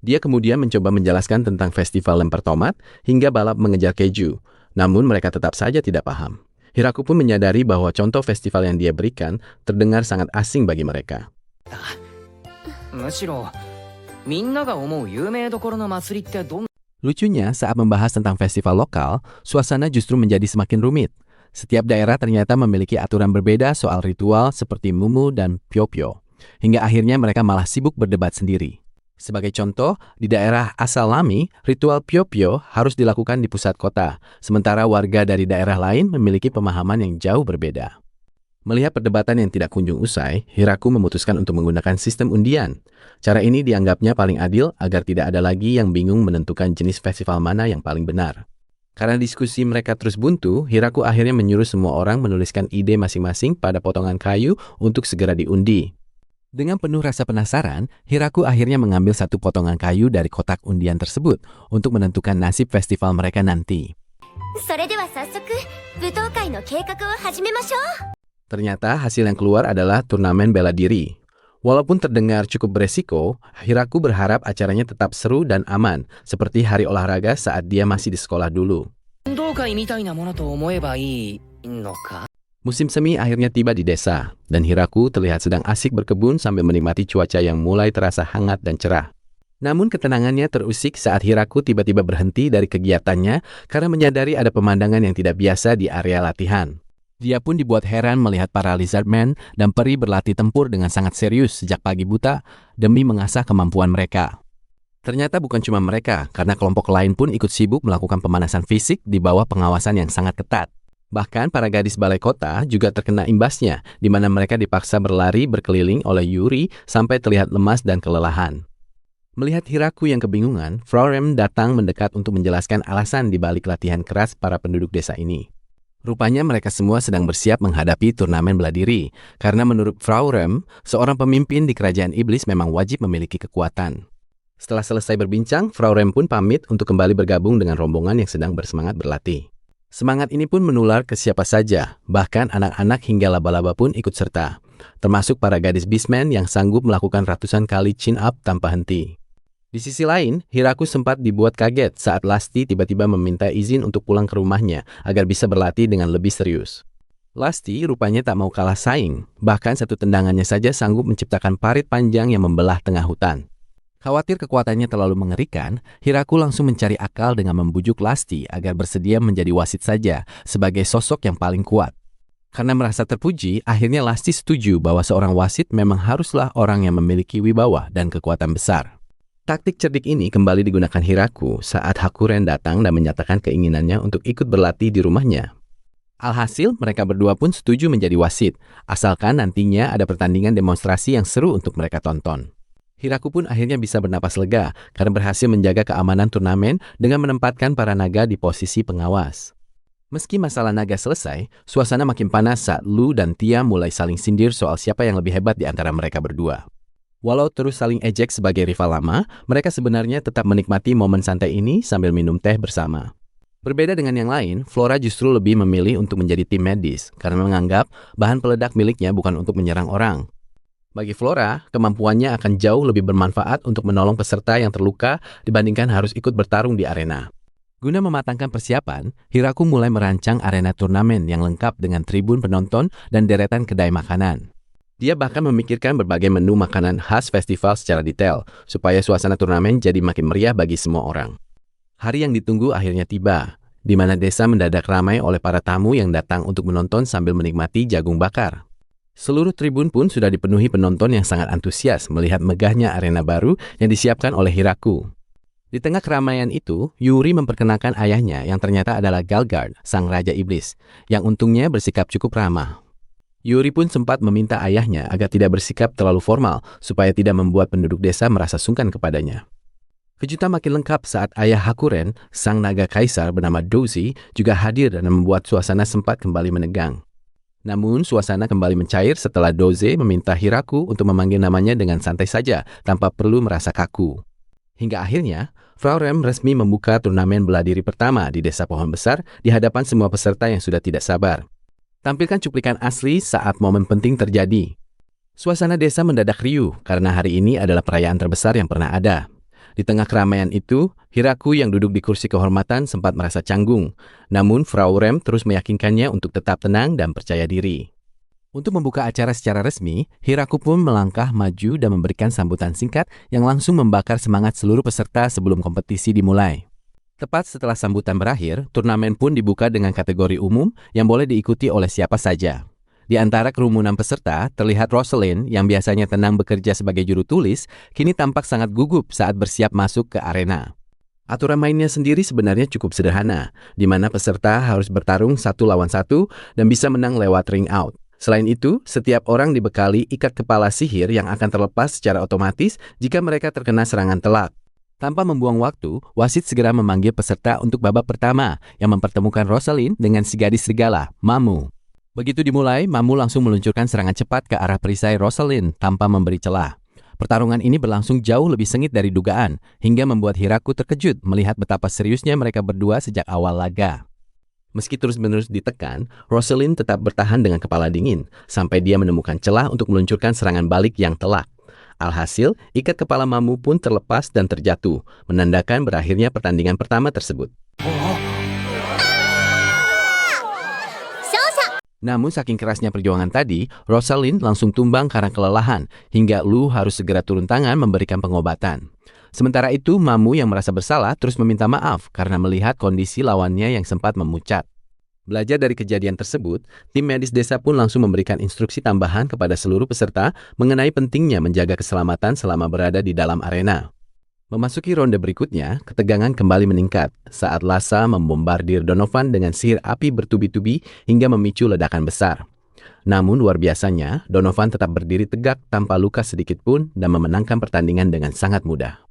Dia kemudian mencoba menjelaskan tentang festival lempar tomat hingga balap mengejar keju. Namun mereka tetap saja tidak paham. Hiraku pun menyadari bahwa contoh festival yang dia berikan terdengar sangat asing bagi mereka. Lucunya, saat membahas tentang festival lokal, suasana justru menjadi semakin rumit. Setiap daerah ternyata memiliki aturan berbeda soal ritual seperti mumu dan pyo-pyo. Hingga akhirnya mereka malah sibuk berdebat sendiri. Sebagai contoh, di daerah asal Lami, ritual pyo-pyo harus dilakukan di pusat kota, sementara warga dari daerah lain memiliki pemahaman yang jauh berbeda. Melihat perdebatan yang tidak kunjung usai, Hiraku memutuskan untuk menggunakan sistem undian. Cara ini dianggapnya paling adil agar tidak ada lagi yang bingung menentukan jenis festival mana yang paling benar. Karena diskusi mereka terus buntu, Hiraku akhirnya menyuruh semua orang menuliskan ide masing-masing pada potongan kayu untuk segera diundi. Dengan penuh rasa penasaran, Hiraku akhirnya mengambil satu potongan kayu dari kotak undian tersebut untuk menentukan nasib festival mereka nanti. Ternyata hasil yang keluar adalah turnamen bela diri. Walaupun terdengar cukup beresiko, Hiraku berharap acaranya tetap seru dan aman, seperti hari olahraga saat dia masih di sekolah dulu. Musim semi akhirnya tiba di desa, dan Hiraku terlihat sedang asik berkebun sambil menikmati cuaca yang mulai terasa hangat dan cerah. Namun ketenangannya terusik saat Hiraku tiba-tiba berhenti dari kegiatannya karena menyadari ada pemandangan yang tidak biasa di area latihan. Dia pun dibuat heran melihat para lizardmen dan peri berlatih tempur dengan sangat serius sejak pagi buta demi mengasah kemampuan mereka. Ternyata bukan cuma mereka, karena kelompok lain pun ikut sibuk melakukan pemanasan fisik di bawah pengawasan yang sangat ketat. Bahkan para gadis balai kota juga terkena imbasnya, di mana mereka dipaksa berlari berkeliling oleh Yuri sampai terlihat lemas dan kelelahan. Melihat Hiraku yang kebingungan, Frau Rem datang mendekat untuk menjelaskan alasan di balik latihan keras para penduduk desa ini. Rupanya mereka semua sedang bersiap menghadapi turnamen bela diri, karena menurut Frau Rem, seorang pemimpin di kerajaan iblis memang wajib memiliki kekuatan. Setelah selesai berbincang, Frau Rem pun pamit untuk kembali bergabung dengan rombongan yang sedang bersemangat berlatih. Semangat ini pun menular ke siapa saja, bahkan anak-anak hingga laba-laba pun ikut serta, termasuk para gadis beastmen yang sanggup melakukan ratusan kali chin-up tanpa henti. Di sisi lain, Hiraku sempat dibuat kaget saat Lasti tiba-tiba meminta izin untuk pulang ke rumahnya agar bisa berlatih dengan lebih serius. Lasti rupanya tak mau kalah saing, bahkan satu tendangannya saja sanggup menciptakan parit panjang yang membelah tengah hutan. Khawatir kekuatannya terlalu mengerikan, Hiraku langsung mencari akal dengan membujuk Lasti agar bersedia menjadi wasit saja sebagai sosok yang paling kuat. Karena merasa terpuji, akhirnya Lasti setuju bahwa seorang wasit memang haruslah orang yang memiliki wibawa dan kekuatan besar. Taktik cerdik ini kembali digunakan Hiraku saat Hakuren datang dan menyatakan keinginannya untuk ikut berlatih di rumahnya. Alhasil, mereka berdua pun setuju menjadi wasit, asalkan nantinya ada pertandingan demonstrasi yang seru untuk mereka tonton. Hiraku pun akhirnya bisa bernapas lega karena berhasil menjaga keamanan turnamen dengan menempatkan para naga di posisi pengawas. Meski masalah naga selesai, suasana makin panas saat Lu dan Tia mulai saling sindir soal siapa yang lebih hebat di antara mereka berdua. Walau terus saling ejek sebagai rival lama, mereka sebenarnya tetap menikmati momen santai ini sambil minum teh bersama. Berbeda dengan yang lain, Flora justru lebih memilih untuk menjadi tim medis karena menganggap bahan peledak miliknya bukan untuk menyerang orang. Bagi Flora, kemampuannya akan jauh lebih bermanfaat untuk menolong peserta yang terluka dibandingkan harus ikut bertarung di arena. Guna mematangkan persiapan, Hiraku mulai merancang arena turnamen yang lengkap dengan tribun penonton dan deretan kedai makanan. Dia bahkan memikirkan berbagai menu makanan khas festival secara detail, supaya suasana turnamen jadi makin meriah bagi semua orang. Hari yang ditunggu akhirnya tiba, di mana desa mendadak ramai oleh para tamu yang datang untuk menonton sambil menikmati jagung bakar. Seluruh tribun pun sudah dipenuhi penonton yang sangat antusias melihat megahnya arena baru yang disiapkan oleh Hiraku. Di tengah keramaian itu, Yuri memperkenalkan ayahnya yang ternyata adalah Galgard, sang Raja Iblis, yang untungnya bersikap cukup ramah. Yuri pun sempat meminta ayahnya agar tidak bersikap terlalu formal supaya tidak membuat penduduk desa merasa sungkan kepadanya. Kejutan makin lengkap saat ayah Hakuren, sang naga kaisar bernama Dozi, juga hadir dan membuat suasana sempat kembali menegang. Namun, suasana kembali mencair setelah Doze meminta Hiraku untuk memanggil namanya dengan santai saja, tanpa perlu merasa kaku. Hingga akhirnya, Frau Rem resmi membuka turnamen bela diri pertama di Desa Pohon Besar di hadapan semua peserta yang sudah tidak sabar. Tampilkan cuplikan asli saat momen penting terjadi. Suasana desa mendadak riuh karena hari ini adalah perayaan terbesar yang pernah ada. Di tengah keramaian itu, Hiraku yang duduk di kursi kehormatan sempat merasa canggung. Namun, Frau Rem terus meyakinkannya untuk tetap tenang dan percaya diri. Untuk membuka acara secara resmi, Hiraku pun melangkah maju dan memberikan sambutan singkat yang langsung membakar semangat seluruh peserta sebelum kompetisi dimulai. Tepat setelah sambutan berakhir, turnamen pun dibuka dengan kategori umum yang boleh diikuti oleh siapa saja. Di antara kerumunan peserta, terlihat Rosalind yang biasanya tenang bekerja sebagai juru tulis, kini tampak sangat gugup saat bersiap masuk ke arena. Aturan mainnya sendiri sebenarnya cukup sederhana, di mana peserta harus bertarung 1 lawan 1 dan bisa menang lewat ring out. Selain itu, setiap orang dibekali ikat kepala sihir yang akan terlepas secara otomatis jika mereka terkena serangan telak. Tanpa membuang waktu, wasit segera memanggil peserta untuk babak pertama yang mempertemukan Rosalind dengan si gadis serigala, Mamu. Begitu dimulai, Mamu langsung meluncurkan serangan cepat ke arah perisai Rosalind tanpa memberi celah. Pertarungan ini berlangsung jauh lebih sengit dari dugaan, hingga membuat Hiraku terkejut melihat betapa seriusnya mereka berdua sejak awal laga. Meski terus-menerus ditekan, Rosalind tetap bertahan dengan kepala dingin, sampai dia menemukan celah untuk meluncurkan serangan balik yang telak. Alhasil, ikat kepala Mamu pun terlepas dan terjatuh, menandakan berakhirnya pertandingan pertama tersebut. Namun saking kerasnya perjuangan tadi, Rosalind langsung tumbang karena kelelahan, hingga Lu harus segera turun tangan memberikan pengobatan. Sementara itu, Mamu yang merasa bersalah terus meminta maaf karena melihat kondisi lawannya yang sempat memucat. Belajar dari kejadian tersebut, tim medis desa pun langsung memberikan instruksi tambahan kepada seluruh peserta mengenai pentingnya menjaga keselamatan selama berada di dalam arena. Memasuki ronde berikutnya, ketegangan kembali meningkat saat Lassa membombardir Donovan dengan sihir api bertubi-tubi hingga memicu ledakan besar. Namun luar biasanya, Donovan tetap berdiri tegak tanpa luka sedikit pun dan memenangkan pertandingan dengan sangat mudah.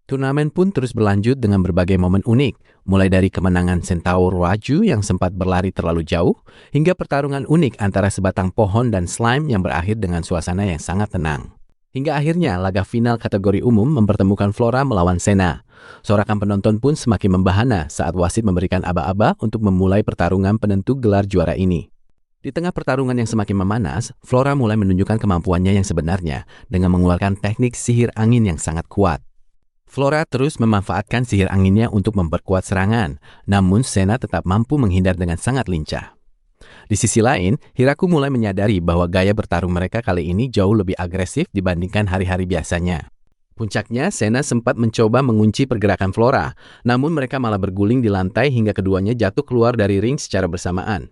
Turnamen pun terus berlanjut dengan berbagai momen unik, mulai dari kemenangan Centaur Raju yang sempat berlari terlalu jauh, hingga pertarungan unik antara sebatang pohon dan slime yang berakhir dengan suasana yang sangat tenang. Hingga akhirnya laga final kategori umum mempertemukan Flora melawan Sena. Sorakan penonton pun semakin membahana saat wasit memberikan aba-aba untuk memulai pertarungan penentu gelar juara ini. Di tengah pertarungan yang semakin memanas, Flora mulai menunjukkan kemampuannya yang sebenarnya dengan mengeluarkan teknik sihir angin yang sangat kuat. Flora terus memanfaatkan sihir anginnya untuk memperkuat serangan, namun Sena tetap mampu menghindar dengan sangat lincah. Di sisi lain, Hiraku mulai menyadari bahwa gaya bertarung mereka kali ini jauh lebih agresif dibandingkan hari-hari biasanya. Puncaknya, Sena sempat mencoba mengunci pergerakan Flora, namun mereka malah berguling di lantai hingga keduanya jatuh keluar dari ring secara bersamaan.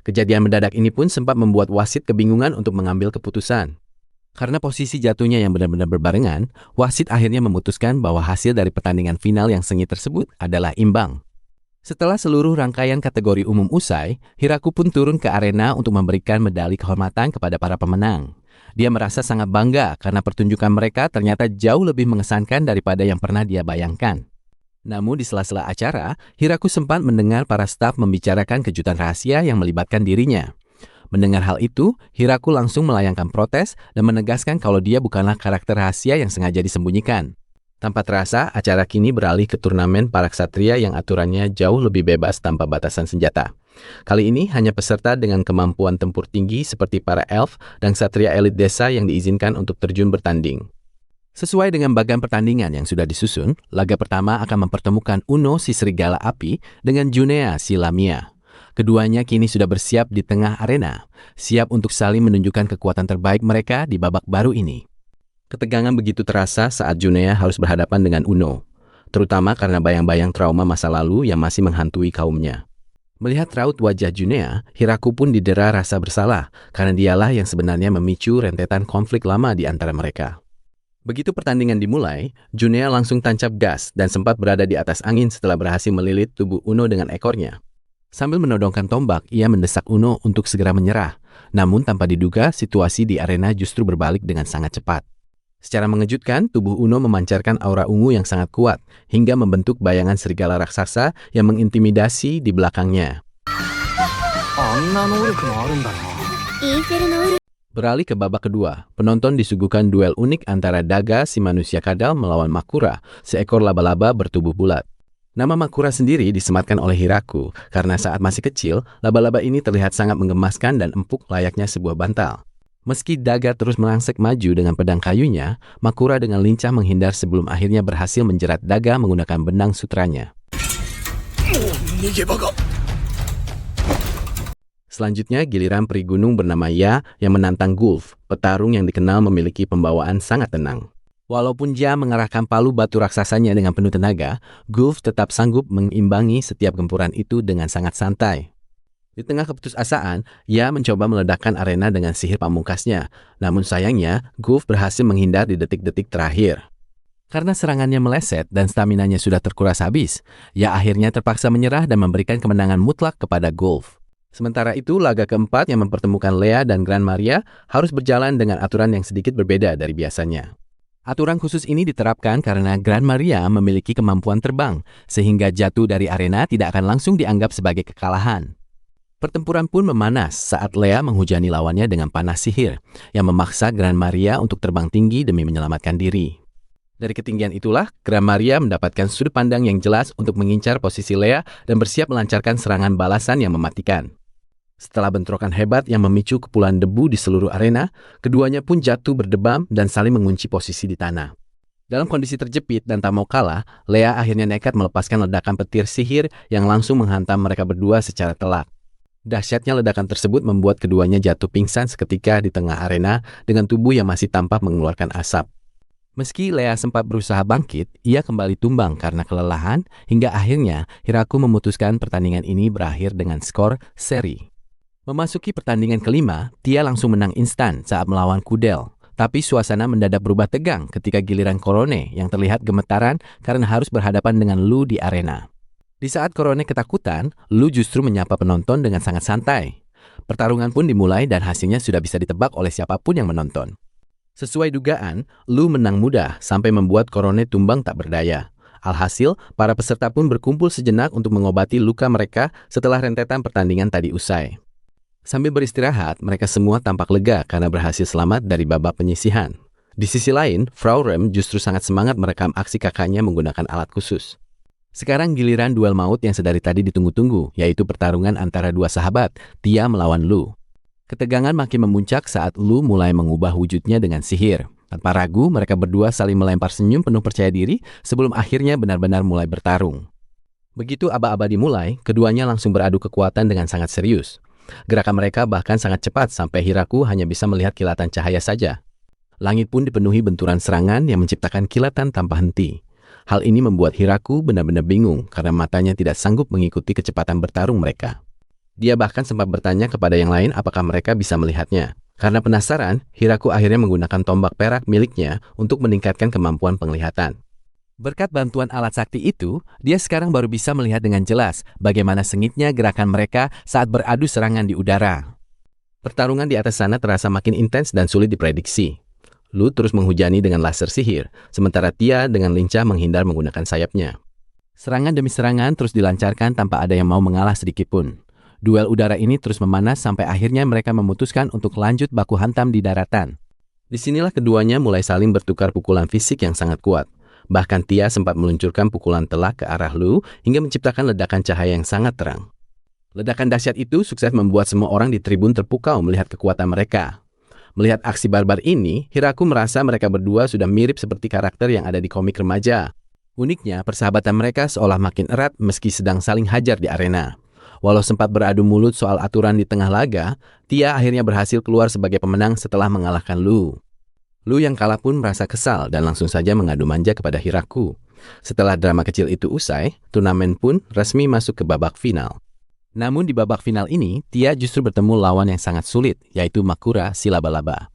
Kejadian mendadak ini pun sempat membuat wasit kebingungan untuk mengambil keputusan. Karena posisi jatuhnya yang benar-benar berbarengan, wasit akhirnya memutuskan bahwa hasil dari pertandingan final yang sengit tersebut adalah imbang. Setelah seluruh rangkaian kategori umum usai, Hiraku pun turun ke arena untuk memberikan medali kehormatan kepada para pemenang. Dia merasa sangat bangga karena pertunjukan mereka ternyata jauh lebih mengesankan daripada yang pernah dia bayangkan. Namun di sela-sela acara, Hiraku sempat mendengar para staf membicarakan kejutan rahasia yang melibatkan dirinya. Mendengar hal itu, Hiraku langsung melayangkan protes dan menegaskan kalau dia bukanlah karakter rahasia yang sengaja disembunyikan. Tanpa terasa, acara kini beralih ke turnamen para ksatria yang aturannya jauh lebih bebas tanpa batasan senjata. Kali ini hanya peserta dengan kemampuan tempur tinggi seperti para elf dan ksatria elit desa yang diizinkan untuk terjun bertanding. Sesuai dengan bagan pertandingan yang sudah disusun, laga pertama akan mempertemukan Uno si serigala api dengan Junea si Lamia. Keduanya kini sudah bersiap di tengah arena, siap untuk saling menunjukkan kekuatan terbaik mereka di babak baru ini. Ketegangan begitu terasa saat Junea harus berhadapan dengan Uno, terutama karena bayang-bayang trauma masa lalu yang masih menghantui kaumnya. Melihat raut wajah Junea, Hiraku pun didera rasa bersalah karena dialah yang sebenarnya memicu rentetan konflik lama di antara mereka. Begitu pertandingan dimulai, Junea langsung tancap gas dan sempat berada di atas angin setelah berhasil melilit tubuh Uno dengan ekornya. Sambil menodongkan tombak, ia mendesak Uno untuk segera menyerah. Namun tanpa diduga, situasi di arena justru berbalik dengan sangat cepat. Secara mengejutkan, tubuh Uno memancarkan aura ungu yang sangat kuat, hingga membentuk bayangan serigala raksasa yang mengintimidasi di belakangnya. Beralih ke babak kedua, penonton disuguhkan duel unik antara Daga si manusia kadal melawan Makura, seekor laba-laba bertubuh bulat. Nama Makura sendiri disematkan oleh Hiraku, karena saat masih kecil, laba-laba ini terlihat sangat menggemaskan dan empuk layaknya sebuah bantal. Meski Daga terus merangsek maju dengan pedang kayunya, Makura dengan lincah menghindar sebelum akhirnya berhasil menjerat Daga menggunakan benang sutranya. Selanjutnya, giliran peri gunung bernama Ya yang menantang Gulf, petarung yang dikenal memiliki pembawaan sangat tenang. Walaupun Ya mengerahkan palu batu raksasanya dengan penuh tenaga, Gulf tetap sanggup mengimbangi setiap gempuran itu dengan sangat santai. Di tengah keputusasaan, Ya mencoba meledakkan arena dengan sihir pamungkasnya. Namun sayangnya, Gulf berhasil menghindar di detik-detik terakhir. Karena serangannya meleset dan staminanya sudah terkuras habis, Ya akhirnya terpaksa menyerah dan memberikan kemenangan mutlak kepada Gulf. Sementara itu, laga keempat yang mempertemukan Lea dan Gran Maria harus berjalan dengan aturan yang sedikit berbeda dari biasanya. Aturan khusus ini diterapkan karena Gran Maria memiliki kemampuan terbang, sehingga jatuh dari arena tidak akan langsung dianggap sebagai kekalahan. Pertempuran pun memanas saat Lea menghujani lawannya dengan panah sihir, yang memaksa Gran Maria untuk terbang tinggi demi menyelamatkan diri. Dari ketinggian itulah, Gran Maria mendapatkan sudut pandang yang jelas untuk mengincar posisi Lea dan bersiap melancarkan serangan balasan yang mematikan. Setelah bentrokan hebat yang memicu kepulan debu di seluruh arena, keduanya pun jatuh berdebam dan saling mengunci posisi di tanah. Dalam kondisi terjepit dan tak mau kalah, Lea akhirnya nekat melepaskan ledakan petir sihir yang langsung menghantam mereka berdua secara telak. Dahsyatnya ledakan tersebut membuat keduanya jatuh pingsan seketika di tengah arena dengan tubuh yang masih tampak mengeluarkan asap. Meski Lea sempat berusaha bangkit, ia kembali tumbang karena kelelahan hingga akhirnya Hiraku memutuskan pertandingan ini berakhir dengan skor seri. Memasuki pertandingan kelima, Tia langsung menang instan saat melawan Kudel. Tapi suasana mendadak berubah tegang ketika giliran Korone yang terlihat gemetaran karena harus berhadapan dengan Lu di arena. Di saat Korone ketakutan, Lu justru menyapa penonton dengan sangat santai. Pertarungan pun dimulai dan hasilnya sudah bisa ditebak oleh siapapun yang menonton. Sesuai dugaan, Lu menang mudah sampai membuat Korone tumbang tak berdaya. Alhasil, para peserta pun berkumpul sejenak untuk mengobati luka mereka setelah rentetan pertandingan tadi usai. Sambil beristirahat, mereka semua tampak lega karena berhasil selamat dari babak penyisihan. Di sisi lain, Frau Rem justru sangat semangat merekam aksi kakaknya menggunakan alat khusus. Sekarang giliran duel maut yang sedari tadi ditunggu-tunggu, yaitu pertarungan antara dua sahabat, Tia melawan Lu. Ketegangan makin memuncak saat Lu mulai mengubah wujudnya dengan sihir. Tanpa ragu, mereka berdua saling melempar senyum penuh percaya diri sebelum akhirnya benar-benar mulai bertarung. Begitu aba-aba dimulai, keduanya langsung beradu kekuatan dengan sangat serius. Gerakan mereka bahkan sangat cepat sampai Hiraku hanya bisa melihat kilatan cahaya saja. Langit pun dipenuhi benturan serangan yang menciptakan kilatan tanpa henti. Hal ini membuat Hiraku benar-benar bingung karena matanya tidak sanggup mengikuti kecepatan bertarung mereka. Dia bahkan sempat bertanya kepada yang lain apakah mereka bisa melihatnya. Karena penasaran, Hiraku akhirnya menggunakan tombak perak miliknya untuk meningkatkan kemampuan penglihatan. Berkat bantuan alat sakti itu, dia sekarang baru bisa melihat dengan jelas bagaimana sengitnya gerakan mereka saat beradu serangan di udara. Pertarungan di atas sana terasa makin intens dan sulit diprediksi. Lu terus menghujani dengan laser sihir, sementara Tia dengan lincah menghindar menggunakan sayapnya. Serangan demi serangan terus dilancarkan tanpa ada yang mau mengalah sedikitpun. Duel udara ini terus memanas sampai akhirnya mereka memutuskan untuk lanjut baku hantam di daratan. Disinilah keduanya mulai saling bertukar pukulan fisik yang sangat kuat. Bahkan Tia sempat meluncurkan pukulan telak ke arah Lu hingga menciptakan ledakan cahaya yang sangat terang. Ledakan dahsyat itu sukses membuat semua orang di tribun terpukau melihat kekuatan mereka. Melihat aksi barbar ini, Hiraku merasa mereka berdua sudah mirip seperti karakter yang ada di komik remaja. Uniknya, persahabatan mereka seolah makin erat meski sedang saling hajar di arena. Walau sempat beradu mulut soal aturan di tengah laga, Tia akhirnya berhasil keluar sebagai pemenang setelah mengalahkan Lu. Lu yang kalah pun merasa kesal dan langsung saja mengadu manja kepada Hiraku. Setelah drama kecil itu usai, turnamen pun resmi masuk ke babak final. Namun di babak final ini, Tia justru bertemu lawan yang sangat sulit, yaitu Makura si laba-laba.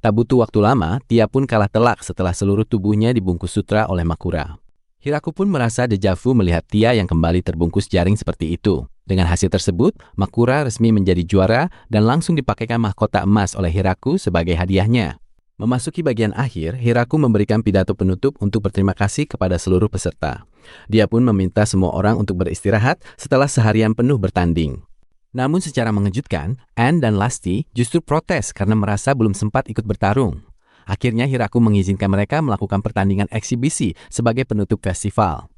Tak butuh waktu lama, Tia pun kalah telak setelah seluruh tubuhnya dibungkus sutra oleh Makura. Hiraku pun merasa dejavu melihat Tia yang kembali terbungkus jaring seperti itu. Dengan hasil tersebut, Makura resmi menjadi juara dan langsung dipakaikan mahkota emas oleh Hiraku sebagai hadiahnya. Memasuki bagian akhir, Hiraku memberikan pidato penutup untuk berterima kasih kepada seluruh peserta. Dia pun meminta semua orang untuk beristirahat setelah seharian penuh bertanding. Namun secara mengejutkan, Anne dan Lasti justru protes karena merasa belum sempat ikut bertarung. Akhirnya Hiraku mengizinkan mereka melakukan pertandingan eksibisi sebagai penutup festival.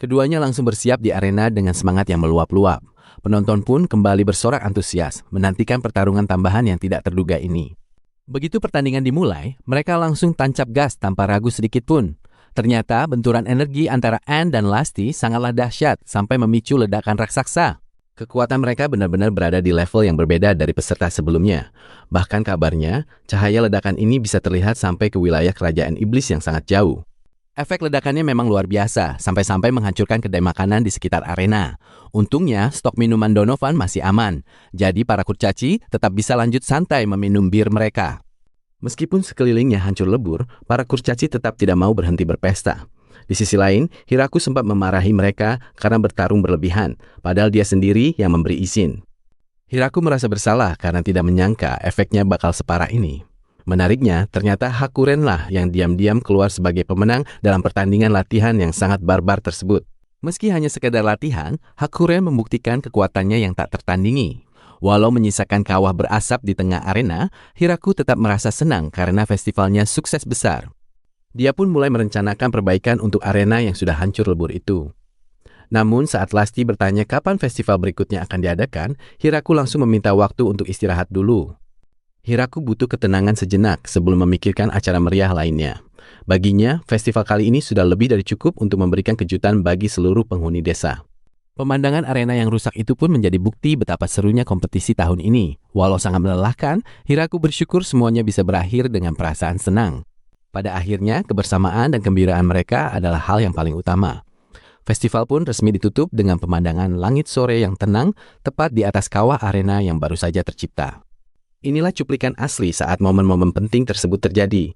Keduanya langsung bersiap di arena dengan semangat yang meluap-luap. Penonton pun kembali bersorak antusias, menantikan pertarungan tambahan yang tidak terduga ini. Begitu pertandingan dimulai, mereka langsung tancap gas tanpa ragu sedikit pun. Ternyata benturan energi antara Anne dan Lasti sangatlah dahsyat sampai memicu ledakan raksasa. Kekuatan mereka benar-benar berada di level yang berbeda dari peserta sebelumnya. Bahkan kabarnya, cahaya ledakan ini bisa terlihat sampai ke wilayah kerajaan iblis yang sangat jauh. Efek ledakannya memang luar biasa, sampai-sampai menghancurkan kedai makanan di sekitar arena. Untungnya, stok minuman Donovan masih aman, jadi para kurcaci tetap bisa lanjut santai meminum bir mereka. Meskipun sekelilingnya hancur lebur, para kurcaci tetap tidak mau berhenti berpesta. Di sisi lain, Hiraku sempat memarahi mereka karena bertarung berlebihan, padahal dia sendiri yang memberi izin. Hiraku merasa bersalah karena tidak menyangka efeknya bakal separah ini. Menariknya, ternyata Hakurenlah yang diam-diam keluar sebagai pemenang dalam pertandingan latihan yang sangat barbar tersebut. Meski hanya sekedar latihan, Hakuren membuktikan kekuatannya yang tak tertandingi. Walau menyisakan kawah berasap di tengah arena, Hiraku tetap merasa senang karena festivalnya sukses besar. Dia pun mulai merencanakan perbaikan untuk arena yang sudah hancur lebur itu. Namun saat Lasti bertanya kapan festival berikutnya akan diadakan, Hiraku langsung meminta waktu untuk istirahat dulu. Hiraku butuh ketenangan sejenak sebelum memikirkan acara meriah lainnya. Baginya, festival kali ini sudah lebih dari cukup untuk memberikan kejutan bagi seluruh penghuni desa. Pemandangan arena yang rusak itu pun menjadi bukti betapa serunya kompetisi tahun ini. Walau sangat melelahkan, Hiraku bersyukur semuanya bisa berakhir dengan perasaan senang. Pada akhirnya, kebersamaan dan kegembiraan mereka adalah hal yang paling utama. Festival pun resmi ditutup dengan pemandangan langit sore yang tenang tepat di atas kawah arena yang baru saja tercipta. Inilah cuplikan asli saat momen-momen penting tersebut terjadi.